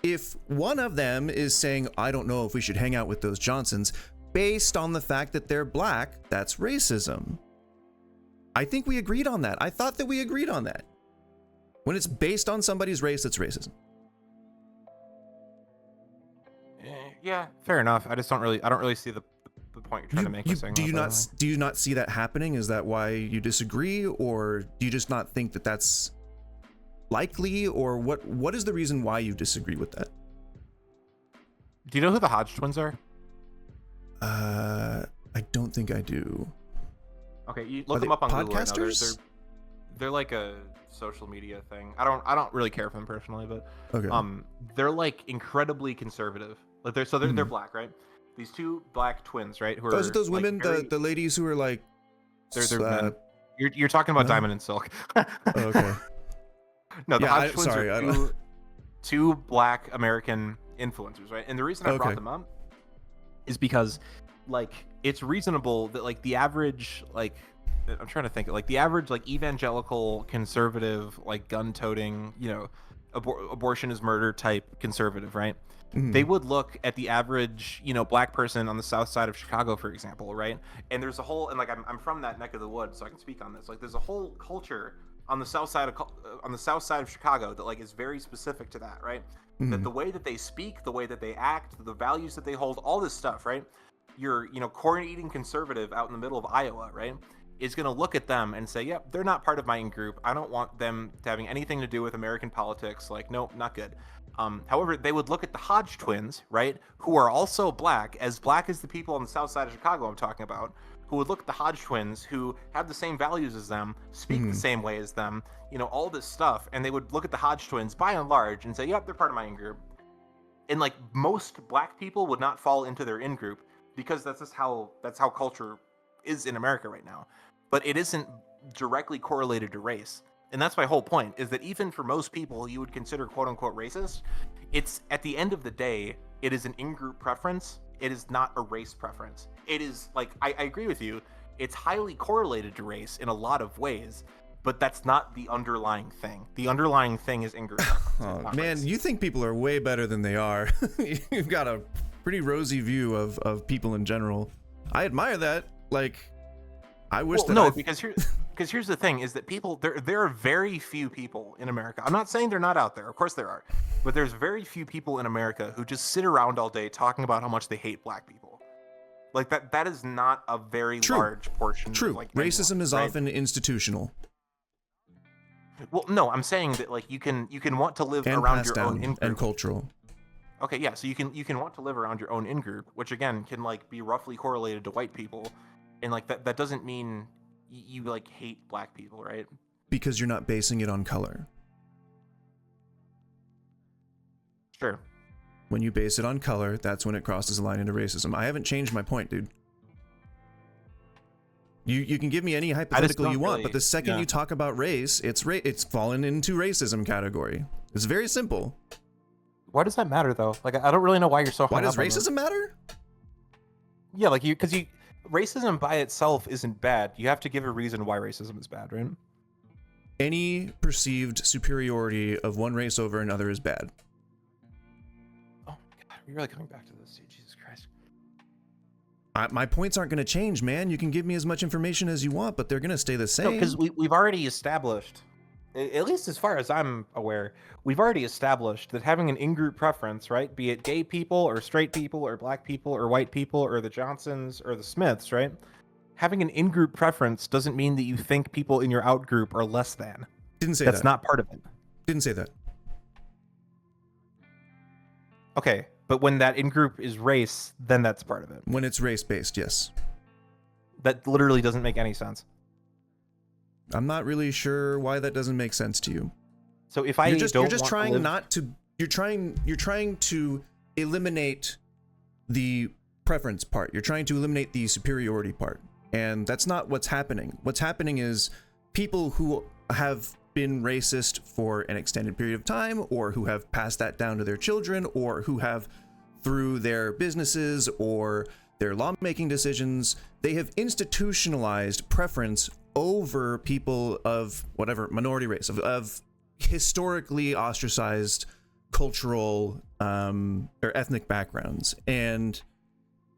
if one of them is saying, I don't know if we should hang out with those Johnsons, based on the fact that they're black, that's racism. I think we agreed on that. I thought that we agreed on that. When it's based on somebody's race, it's racism. Yeah, fair enough. I don't really see the point you're trying to make. By saying Do that, you by not the way. do you not see that happening? Is that why you disagree, or do you just not think that that's likely, or what is the reason why you disagree with that? Do you know who the Hodge twins are? I don't think I do. Okay, you Are look they them up on Google right now. podcasters? They're like a social media thing. I don't really care for them personally, but Okay. they're like incredibly conservative. Like they're black, right? These two black twins, right? Who are Those like, women, the ladies who are like, they're men. You're talking about no? Diamond and Silk. oh, okay. No, the Yeah, Hodge twins sorry, I are don't- two black American influencers, right? And the reason I brought Okay. them up is because like it's reasonable that like the average like I'm trying to think like the average like evangelical conservative like gun-toting abortion is murder type conservative, right? Mhm. They would look at the average black person on the south side of Chicago, for example, right? And there's a whole, and like I'm from that neck of the woods, so I can speak on this. Like there's a whole culture on the south side of Chicago that like is very specific to that, right? That the way that they speak, the way that they act, the values that they hold, all this stuff, right? Your corn eating conservative out in the middle of Iowa, right, is going to look at them and say, yep, they're not part of my in-group. I don't want them to having anything to do with American politics. Like, nope, not good. However, they would look at the Hodge twins, right, who are also black as the people on the south side of Chicago I'm talking about, who would look at the Hodge twins, who have the same values as them, speak the same way as them, all this stuff, and they would look at the Hodge twins by and large and say, yep, they're part of my in-group. And like most black people would not fall into their in-group because that's how culture is in America right now. But it isn't directly correlated to race. And that's my whole point, is that even for most people you would consider quote unquote racist, it's at the end of the day, it is an in-group preference. It is not a race preference. It is like, I agree with you. It's highly correlated to race in a lot of ways, but that's not the underlying thing. The underlying thing is in-group preference. Oh, man, race. You think people are way better than they are. You've got a pretty rosy view of people in general. I admire that. Like, I wish because here's the thing, is that people, there are very few people in America. I'm not saying they're not out there. Of course there are. But there's very few people in America who just sit around all day talking about how much they hate black people. Like that is not a very large portion. True. Of, like, racism is often institutional. Well, no, I'm saying that like you can want to live and around your own in-group. And cultural. Okay, yeah, so you can want to live around your own in-group, which again can like be roughly correlated to white people, and like that doesn't mean you like hate black people, right? Because you're not basing it on color. Sure. When you base it on color, that's when it crosses a line into racism. I haven't changed my point, dude. You can give me any hypothetical you want, but the second you talk about race, it's fallen into racism category. It's very simple. Why does that matter though? Like I don't really know why you're so hung Why does up on racism matter? Yeah, like because racism by itself isn't bad. You have to give a reason why racism is bad, right? Any perceived superiority of one race over another is bad. Oh my god, are we really coming back to this, dude? Jesus Christ. My points aren't going to change, man. You can give me as much information as you want, but they're going to stay the same. No, because we've already established, at least as far as I'm aware, we've already established that having an in-group preference, right, be it gay people or straight people or black people or white people or the Johnsons or the Smiths, right, having an in-group preference doesn't mean that you think people in your out-group are less than. Didn't say that. That's not part of it. Didn't say that. Okay, but when that in-group is race, then that's part of it. When it's race-based, yes. That literally doesn't make any sense. I'm not really sure why that doesn't make sense to you. So if you're just trying you're trying to eliminate the preference part. You're trying to eliminate the superiority part. And that's not what's happening. What's happening is people who have been racist for an extended period of time, or who have passed that down to their children, or who have, through their businesses or their lawmaking decisions, they have institutionalized preference over people of whatever minority race, of historically ostracized cultural or ethnic backgrounds. And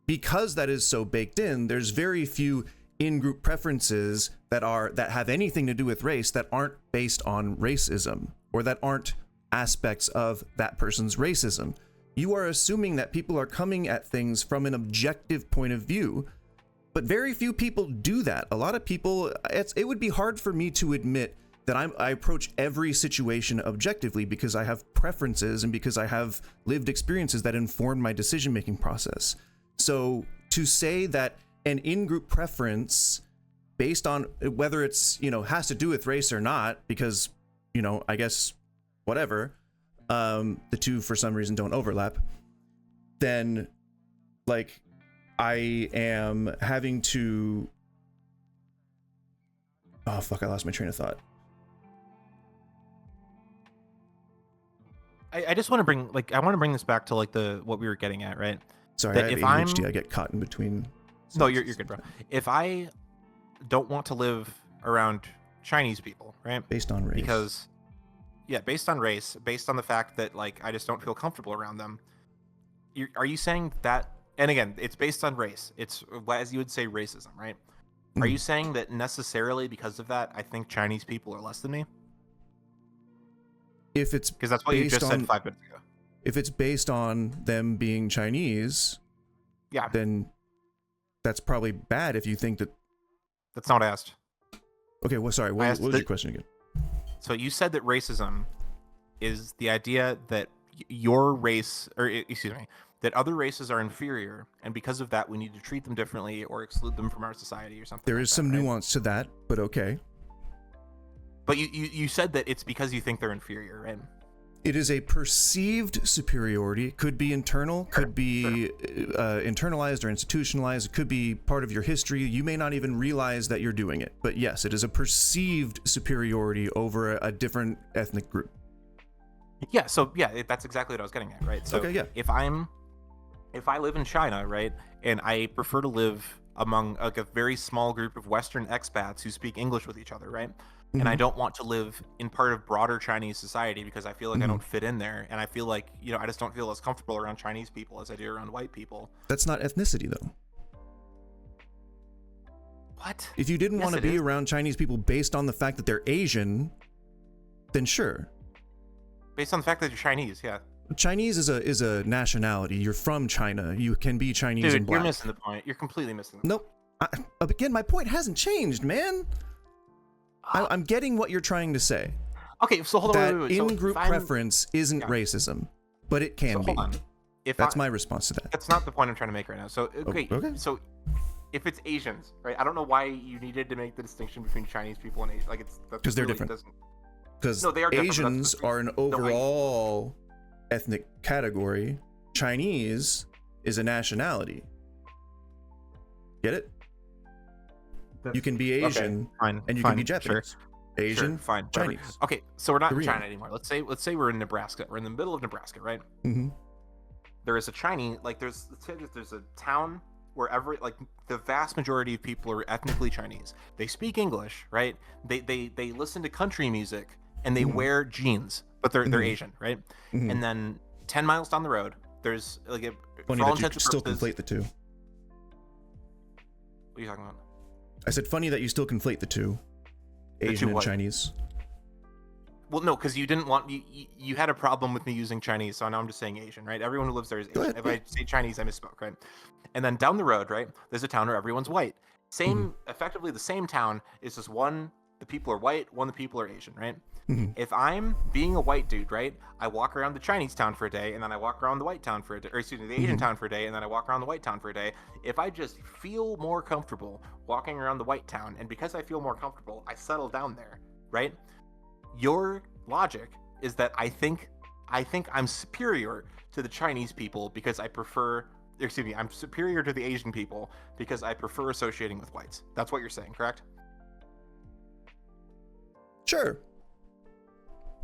because that is so baked in, there's very few in-group preferences that have anything to do with race that aren't based on racism, or that aren't aspects of that person's racism. You are assuming that people are coming at things from an objective point of view, but very few people do that. A lot of people, it would be hard for me to admit that I approach every situation objectively, because I have preferences and because I have lived experiences that inform my decision-making process. So to say that an in-group preference based on whether it's, has to do with race or not, because, I guess, whatever, the two for some reason don't overlap, then like I am having to, oh fuck, I lost my train of thought. I just want to bring, I want to bring this back to what we were getting at, right? Sorry, I have ADHD. I get caught in between. No, you're good, bro. If I don't want to live around Chinese people, right? Based on race. Because, based on race, based on the fact that I just don't feel comfortable around them. Are you saying that? And again, it's based on race. It's, as you would say, racism, right? Are you saying that necessarily because of that, I think Chinese people are less than me? If it's because that's what you just said 5 minutes ago. If it's based on them being Chinese, then that's probably bad. If you think that. That's not what I asked. Okay, well, sorry. What was your question again? So you said that racism is the idea that your race, or excuse me, that other races are inferior, and because of that, we need to treat them differently or exclude them from our society or something. There like is that, some right? nuance to that, but okay. But you said that it's because you think they're inferior, right? It is a perceived superiority. Could be internal, could be internalized or institutionalized. It could be part of your history. You may not even realize that you're doing it. But yes, it is a perceived superiority over a different ethnic group. Yeah, so yeah, that's exactly what I was getting at, right? So Okay, yeah. if I live in China, right, and I prefer to live among like a very small group of Western expats who speak English with each other, right? And I don't want to live in part of broader Chinese society because I feel like I don't fit in there, and I feel like, you know, I just don't feel as comfortable around Chinese people as I do around white people. That's not ethnicity, though. What? If you didn't Yes, want to it be is. around Chinese people based on the fact that they're Asian, then sure. Based on the fact that you're Chinese, yeah. Chinese is a nationality. You're from China. You can be Chinese and Dude, black. you're missing the point. You're completely missing the point. Nope. Again, my point hasn't changed, man. I'm getting what you're trying to say. Okay, so hold on. That wait. So in-group if I'm- preference isn't Yeah. racism, but it can so be. hold on. If That's I- my response to that. That's not the point I'm trying to make right now. So okay, okay. so if it's Asians, right? I don't know why you needed to make the distinction between Chinese people and Asian. Like it's Because they're different. Because No, they are different, but that's Asians the- are an overall ethnic category. Chinese is a nationality. Get it? You can be Asian fine, and you fine, can be Japanese. Sure, Asian, sure, fine, whatever. Chinese. Okay, so we're not Korean. in China anymore. Let's say we're in Nebraska. We're in the middle of Nebraska, right? Mm-hmm. There is a Chinese, like there's a town where the vast majority of people are ethnically Chinese. They speak English, right? They listen to country music and they wear jeans, but they're Asian, right? And then 10 miles down the road, there's like Funny for all that you intents and still purposes- conflate the two. What are you talking about? I said funny that you still conflate the two. Asian and what? Chinese. Well, no, because you didn't want you had a problem with me using Chinese, so now I'm just saying Asian, right? Everyone who lives there is Go Asian. ahead, If I say Chinese, I misspoke, right? And then down the road, right, there's a town where everyone's white. Effectively the same town is just one the people are white, one the people are Asian, right? If I'm being a white dude, right, I walk around the Chinese town for a day, and then I walk around the white town for a day, or excuse me, the Asian town for a day, and then I walk around the white town for a day. If I just feel more comfortable walking around the white town, and because I feel more comfortable, I settle down there, right? Your logic is that I think I'm superior to the Chinese people because I prefer, excuse me, I'm superior to the Asian people because I prefer associating with whites. That's what you're saying, correct? Sure.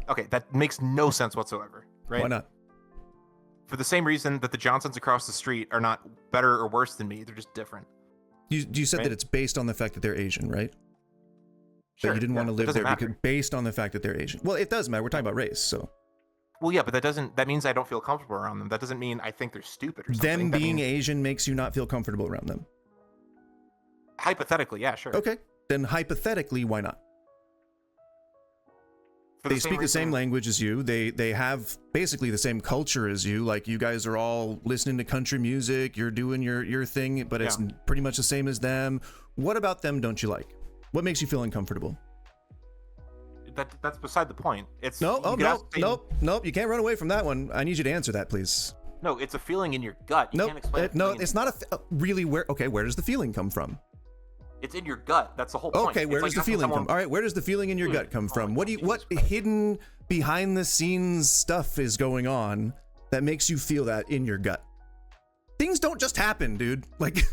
Okay, that makes no sense whatsoever, right? Why not? For the same reason that the Johnsons across the street are not better or worse than me, they're just different. You said Right? that it's based on the fact that they're Asian, right? Sure, That you didn't want to it live doesn't there matter. because based on the fact that they're Asian. Well, it does matter. We're talking about race, so. Well, yeah, but that means I don't feel comfortable around them. That doesn't mean I think they're stupid or something. Them That being means, Asian makes you not feel comfortable around them. hypothetically, yeah, sure. Okay. Then hypothetically, why not? For They same speak the same reason- language as you. They have basically the same culture as you. Like you guys are all listening to country music. You're doing your thing, but it's Yeah. pretty much the same as them. What about them don't you like? What makes you feel uncomfortable? That's beside the point. It's No, you oh could no, ask the same- nope. You can't run away from that one. I need you to answer that, please. No, it's a feeling in your gut. You Nope. can't explain it. No, it's not really where. Okay, where does the feeling come from? It's in your gut. That's the whole point. Okay, It's where like does the asking feeling someone- come? All right, where does the feeling in your Dude, gut come oh from? my What God, what Jesus Christ. hidden behind the scenes stuff is going on that makes you feel that in your gut? Things don't just happen, dude. Like,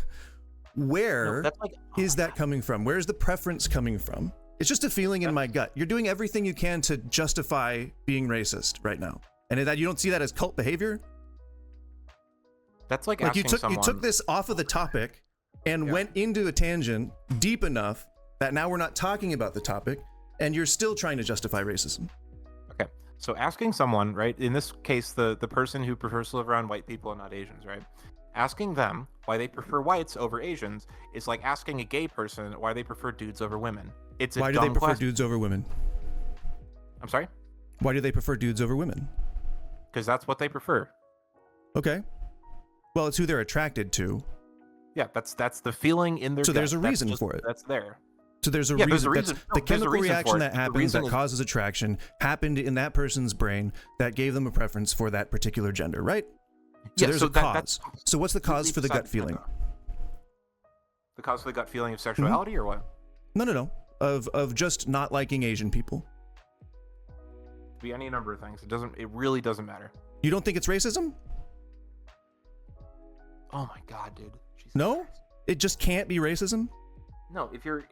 where No, that's like is that coming from? Where's the preference coming from? It's just a feeling in my gut. You're doing everything you can to justify being racist right now, and that you don't see that as cult behavior. That's like Like you asking took someone. you took this off of the topic and Yeah. went into a tangent deep enough that now we're not talking about the topic, and you're still trying to justify racism. Okay, so asking someone, right? In this case, the person who prefers to live around white people and not Asians, right? Asking them why they prefer whites over Asians is like asking a gay person why they prefer dudes over women. It's a Why do they dumb prefer question. dudes over women? I'm sorry, Why do they prefer dudes over women? because that's what they prefer. Okay. Well, it's who they're attracted to. Yeah, that's the feeling in their. So there's gut. a That's reason just- for it. That's there. So there's a Yeah, reason. there's a That's reason- no, the there's a chemical reason for reaction it. that The happens reason that is- causes attraction happened in that person's brain that gave them a preference for that particular gender, right? So Yeah, there's so a cause. So what's the cause for the gut feeling? The cause for the gut feeling of sexuality, or what? No. Of just not liking Asian people. Could be any number of things. It really doesn't matter. You don't think it's racism? Oh my god, dude. Jesus No? Christ. It just can't be racism? No, if you're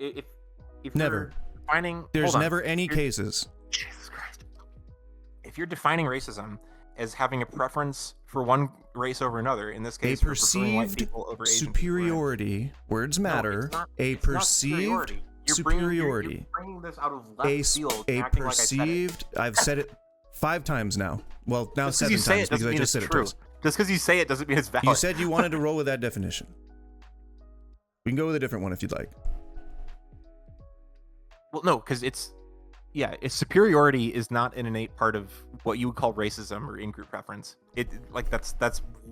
Never. defining, There's never any cases. Jesus Christ. If you're defining racism as having a preference for one race over another, in this case, A we're preferring white perceived people over Asian superiority, words matter. No, A it's not perceived You're superiority. You're bringing this out of left field. A acting perceived, I've said it 5 times now. Well, now just 'cause 7 you say times it doesn't because I mean just said it's it true. twice. Just because you say it doesn't mean it's valid. You said you wanted to roll with that definition. We can go with a different one if you'd like. Well, no, because it's superiority is not an innate part of what you would call racism or in-group preference. It like that's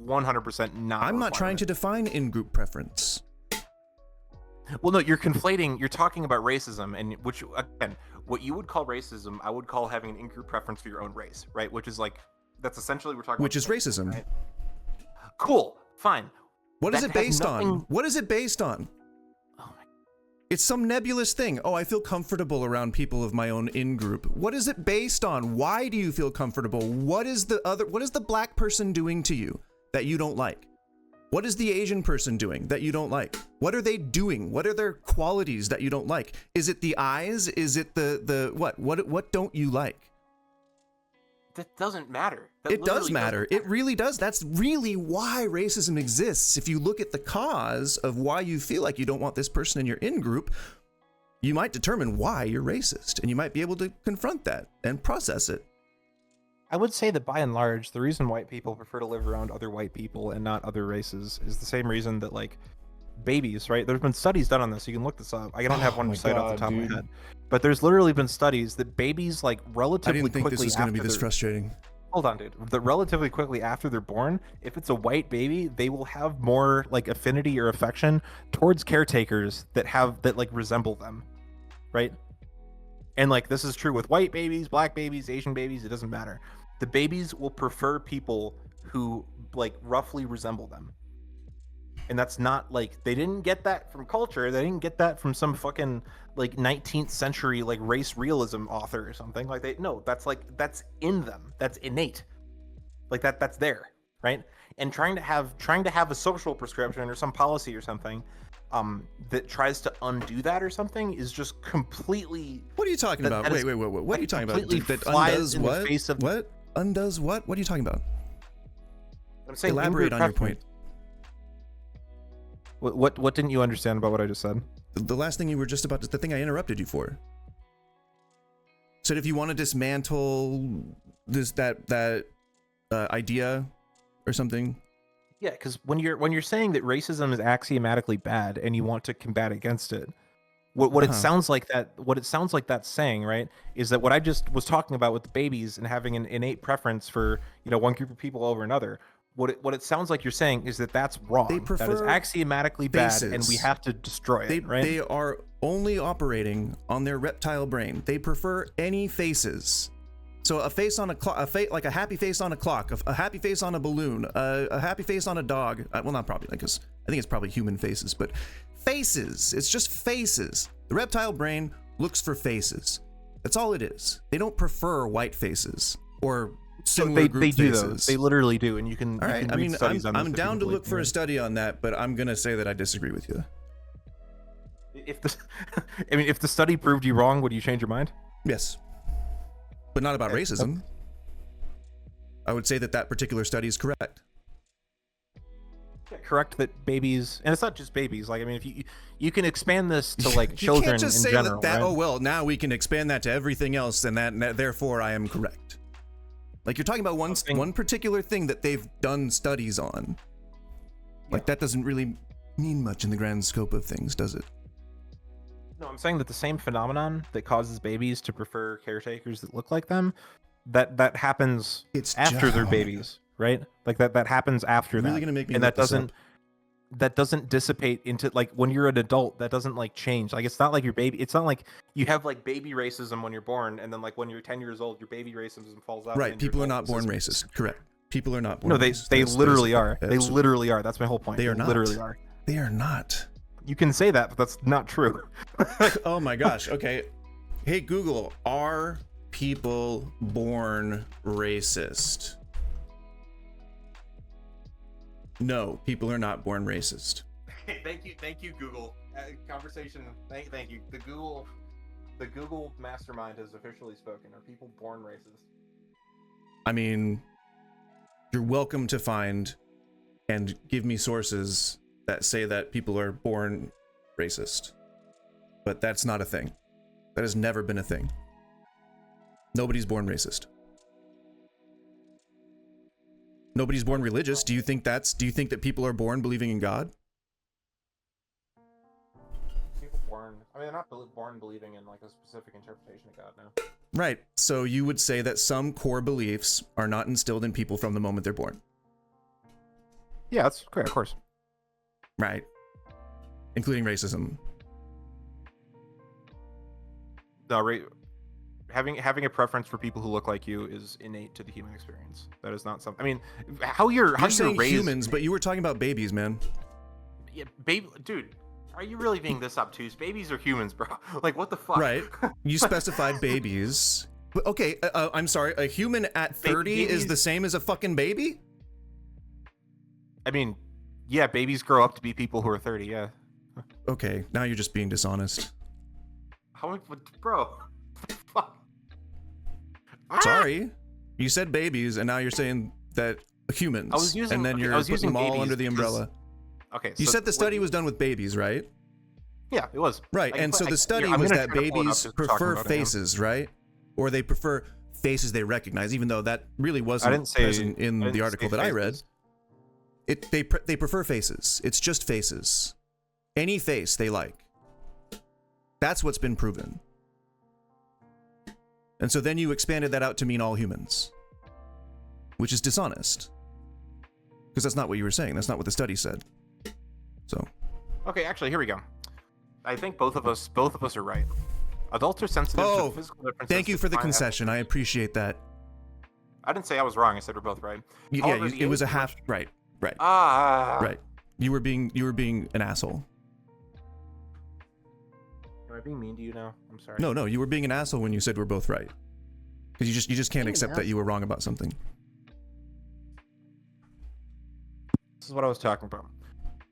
100% not. I'm not trying to define in-group preference. Well, no, you're conflating. You're talking about racism, and which again, what you would call racism, I would call having an in-group preference for your own race, right? Which is like that's essentially we're talking. Which is racism. Right? Cool, fine. What is it based on? What is it based on? Oh my. It's some nebulous thing. Oh, I feel comfortable around people of my own in-group. What is it based on? Why do you feel comfortable? What is the black person doing to you that you don't like? What is the Asian person doing that you don't like? What are they doing? What are their qualities that you don't like? Is it the eyes? Is it the what? What don't you like? That doesn't matter. It does matter. It really does. That's really why racism exists. If you look at the cause of why you feel like you don't want this person in your in-group, you might determine why you're racist, and you might be able to confront that and process it. I would say that by and large, the reason white people prefer to live around other white people and not other races is the same reason that like babies, right? There's been studies done on this. You can look this up. I don't have one cite off the top of my head, but there's literally been studies that babies like relatively I didn't think quickly this was going to be after this frustrating. Hold on, dude. That relatively quickly after they're born, if it's a white baby, they will have more like affinity or affection towards caretakers that like resemble them, right? And like this is true with white babies, black babies, Asian babies, it doesn't matter. The babies will prefer people who like roughly resemble them. And that's not like they didn't get that from culture. They didn't get that from some fucking like 19th century like race realism author or something. Like that's in them. That's innate. Like that's there, right? And trying to have a social prescription or some policy or something that tries to undo that or something is just completely. What are you talking about? Wait. What are you talking about? That undoes what? What undoes what? What are you talking about? I'm saying elaborate on your point. What didn't you understand about what I just said? The last thing you were just about, the thing I interrupted you for. Said if you want to dismantle that idea or something. Yeah, because when you're saying that racism is axiomatically bad and you want to combat against it, what it sounds like that's saying, right, is that what I just was talking about with the babies and having an innate preference for one group of people over another. What it sounds like you're saying is that that's wrong. They prefer that is axiomatically bad, and we have to destroy it. Right? They are only operating on their reptile brain. They prefer any faces. So a face on a clock, like a happy face on a clock, a happy face on a balloon, a happy face on a dog. Well, not probably, because I think it's probably human faces, but faces. It's just faces. The reptile brain looks for faces. That's all it is. They don't prefer white faces or similar group they do faces. those. They literally do, and you can. All right. You can I mean, studies on I'm this down to look for me. a study on that, but I'm gonna say that I disagree with you. If the study proved you wrong, would you change your mind? Yes, but not about racism. I would say that particular study is correct. Yeah, correct that babies, and it's not just babies. Like, I mean, if you can expand this to like children you can't just in say general. that. Right? Oh well, now we can expand that to everything else, and that therefore I am correct. Like you're talking about one particular thing that they've done studies on. Like that doesn't really mean much in the grand scope of things, does it? No, I'm saying that the same phenomenon that causes babies to prefer caretakers that look like them, that happens after they're babies, right? Like that happens after that. Really gonna make me and that doesn't dissipate into like when you're an adult. That doesn't like change. Like it's not like your baby. It's not like you have like baby racism when you're born, and then like when you're 10 years old, your baby racism falls out. Right. People are not born racist. Correct. People are not born No, they racist. they That is literally are. They absolutely- literally are. That's my whole point. They are not. Literally are. They are not. You can say that, but that's not true. Oh my gosh. Okay. Hey Google, are people born racist? No, people are not born racist. Thank you, Google. Conversation. Thank you. The Google mastermind has officially spoken. Are people born racist? I mean, you're welcome to find and give me sources that say that people are born racist. But that's not a thing. That has never been a thing. Nobody's born racist. Nobody's born religious. Do you think that people are born believing in God? People born. I mean, they're not born believing in like a specific interpretation of God. No. Right. So you would say that some core beliefs are not instilled in people from the moment they're born. Yeah, that's great. Of course. Right. Including racism. No, having a preference for people who look like you is innate to the human experience. That is not something. I mean, how you're saying raised, humans, but you were talking about babies, man. Yeah, baby, dude. Are you really being this obtuse? Babies are humans, bro. Like, what the fuck? Right. You specified babies. But okay, I'm sorry. A human at 30 is the same as a fucking baby? I mean, yeah, babies grow up to be people who are 30. Yeah. Okay, now you're just being dishonest. How, bro? Fuck. Sorry, you said babies, and now you're saying that humans. I was using, and then okay, you're I was putting using them all babies under the umbrella. Okay. You said the study was done with babies, right? Yeah, it was. Right, and so the study was that babies prefer faces, right? Or they prefer faces they recognize, even though that really wasn't present in the article that I read. They prefer faces. It's just faces. Any face they like. That's what's been proven. And so then you expanded that out to mean all humans, which is dishonest. Because that's not what you were saying. That's not what the study said. So. Okay, actually, here we go. I think both of us are right. Adults are sensitive to physical differences. Thank you for the concession. I appreciate that. I didn't say I was wrong. I said we're both right. Yeah, it was a half. Right. Right. You were being an asshole. Am I being mean to you now? I'm sorry. No, you were being an asshole when you said we're both right. Because you just can't accept that you were wrong about something. This is what I was talking about.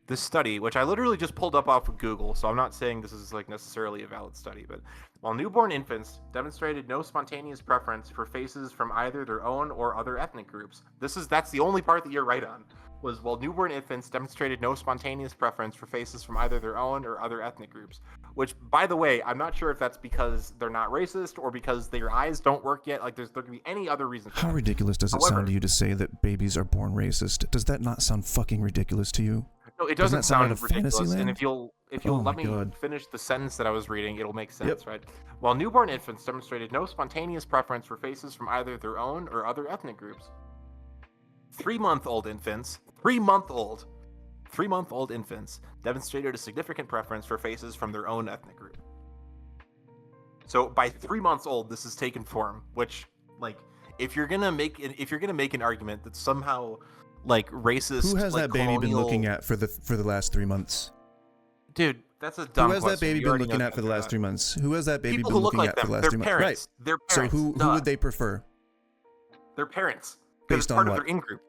This study, which I literally just pulled up off of Google, so I'm not saying this is like necessarily a valid study, but while newborn infants demonstrated no spontaneous preference for faces from either their own or other ethnic groups. That's the only part that you're right on. Was while newborn infants demonstrated no spontaneous preference for faces from either their own or other ethnic groups. Which, by the way, I'm not sure if that's because they're not racist or because their eyes don't work yet. Like, there could be any other reason. How ridiculous does it sound to you to say that babies are born racist? Does that not sound fucking ridiculous to you? No, it doesn't sound ridiculous. And if you'll let me God. finish the sentence that I was reading, it'll make sense, right? While newborn infants demonstrated no spontaneous preference for faces from either their own or other ethnic groups. 3-month-old infants demonstrated a significant preference for faces from their own ethnic group. So by 3 months old, this has taken form. Which, like, if you're gonna make an argument that somehow, like, racist. Who has like, that baby been colonial... looking at for the last 3 months? Dude, that's a dumb question. Who has that baby been looking at for the last 3 months? Who has that baby been looking at for the last 3 months? Parents. Right. Their parents. So who would they prefer? Their parents. Based on part what? of their in-group.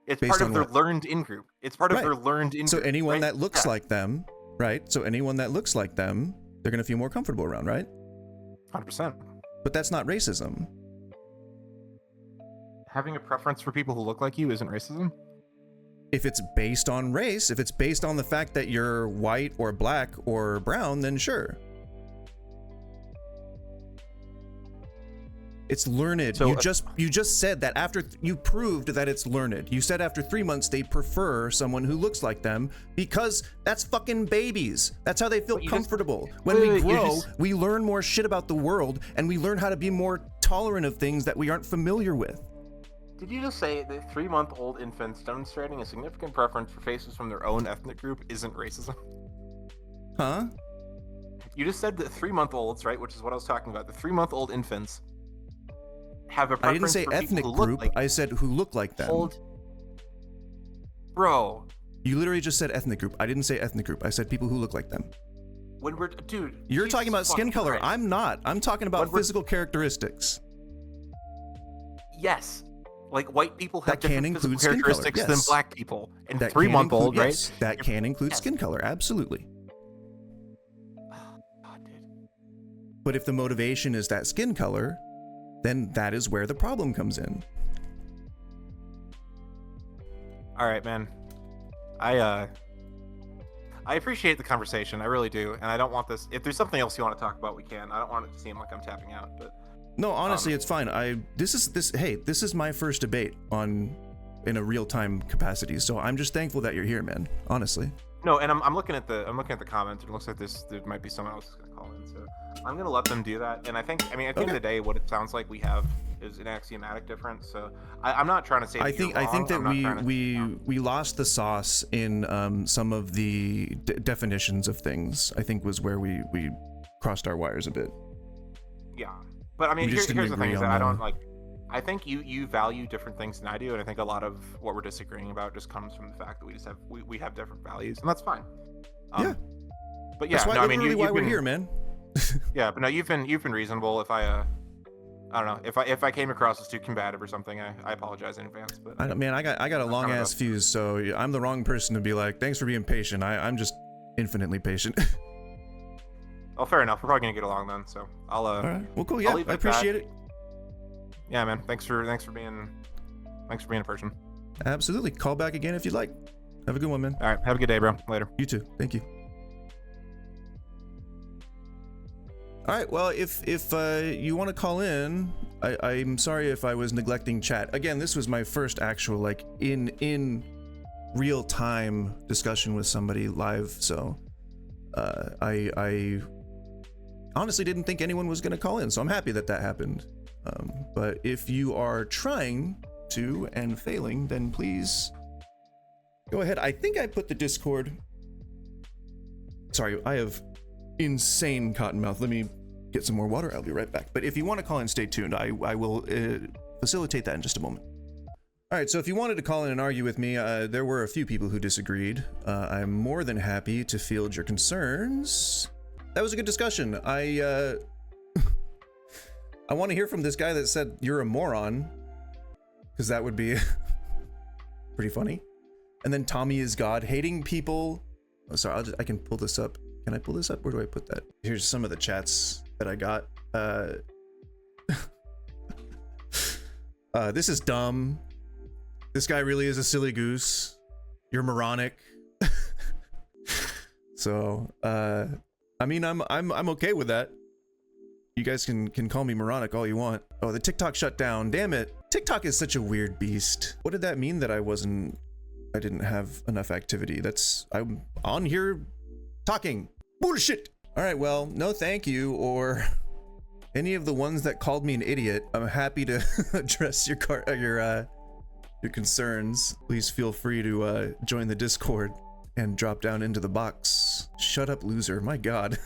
It's Based part of on their what? learned in-group. It's part of their learned in-group. So anyone right? that looks like them, right? So anyone that looks like them, they're going to feel more comfortable around, right? 100%. But that's not racism. Having a preference for people who look like you isn't racism? If it's based on race, if it's based on the fact that you're white or black or brown, then sure. It's learned. So, you just said that after you proved that it's learned. You said after 3 months they prefer someone who looks like them because that's fucking babies. That's how they feel comfortable. When we grow, we learn more shit about the world and we learn how to be more tolerant of things that we aren't familiar with. Did you just say that 3-month-old infants demonstrating a significant preference for faces from their own ethnic group isn't racism? Huh? You just said that 3-month-olds, right, which is what I was talking about, the 3-month-old infants have a I preference didn't say for people ethnic who look group. like I said who look like them. hold, bro. You literally just said ethnic group. I didn't say ethnic group. I said people who look like them. When we're dude, You're Jesus talking about skin fucking color. Christ. I'm not. I'm talking about When we're- physical characteristics. Yes, like white people have That can different physical include skin color, characteristics than yes. black people. And That 3-month-old, right? Yes, that can include Yes. skin color. Absolutely. God, dude. But if the motivation is that skin color, then that is where the problem comes in. All right, man. I appreciate the conversation. I really do, and I don't want this. If there's something else you want to talk about, we can. I don't want it to seem like I'm tapping out, but No, honestly, it's fine. This is my first debate in a real-time capacity, so I'm just thankful that you're here, man. Honestly. no. And I'm looking at the comments. It looks like there might be someone else who's gonna call in, so I'm gonna let them do that. And I mean, at the end of the day, what it sounds like we have is an axiomatic difference. So I'm not trying to say. I think that we lost the sauce in some of the definitions of things. I think was where we crossed our wires a bit. Yeah, but I mean, We just here's didn't the thing: agree is that on I don't the- like. I think you value different things than I do, and I think a lot of what we're disagreeing about just comes from the fact that we have different values, and that's fine. Yeah. But yeah, That's why, no, I mean, literally why you've we're been, here, man. Yeah, but no, you've been reasonable. If I don't know, if I came across as too combative or something, I apologize in advance. But I got a long ass fuse, so I'm the wrong person to be like, thanks for being patient. I'm just infinitely patient. oh, fair enough. We're probably gonna get along then. So I'll All right. Well, cool. I'll Yeah, leave it I at that. appreciate it. Yeah, man. Thanks for being a person. Absolutely. Call back again if you'd like. Have a good one, man. All right. Have a good day, bro. Later. You too. Thank you. All right. Well, if you want to call in, I'm sorry if I was neglecting chat. Again, this was my first actual like in real time discussion with somebody live. So I honestly didn't think anyone was going to call in. So I'm happy that happened. But if you are trying to and failing, then please go ahead. I think I put the Discord. Sorry, I have insane cotton mouth. Let me get some more water. I'll be right back. But if you want to call in, stay tuned. I will facilitate that in just a moment. All right, so if you wanted to call in and argue with me, there were a few people who disagreed. I'm more than happy to field your concerns. That was a good discussion. I want to hear from this guy that said you're a moron, because that would be pretty funny. And then Tommy is God, hating people. Oh, sorry, I can pull this up. Can I pull this up? Where do I put that? Here's some of the chats that I got. This is dumb. This guy really is a silly goose. You're moronic. So, I mean, I'm okay with that. You guys can call me moronic all you want. Oh, the TikTok shut down. Damn it. TikTok is such a weird beast. What did that mean that I didn't have enough activity? I'm on here talking bullshit. All right, well, no thank you, or any of the ones that called me an idiot. I'm happy to address your concerns. Please feel free to join the Discord and drop down into the box. Shut up, loser. My God.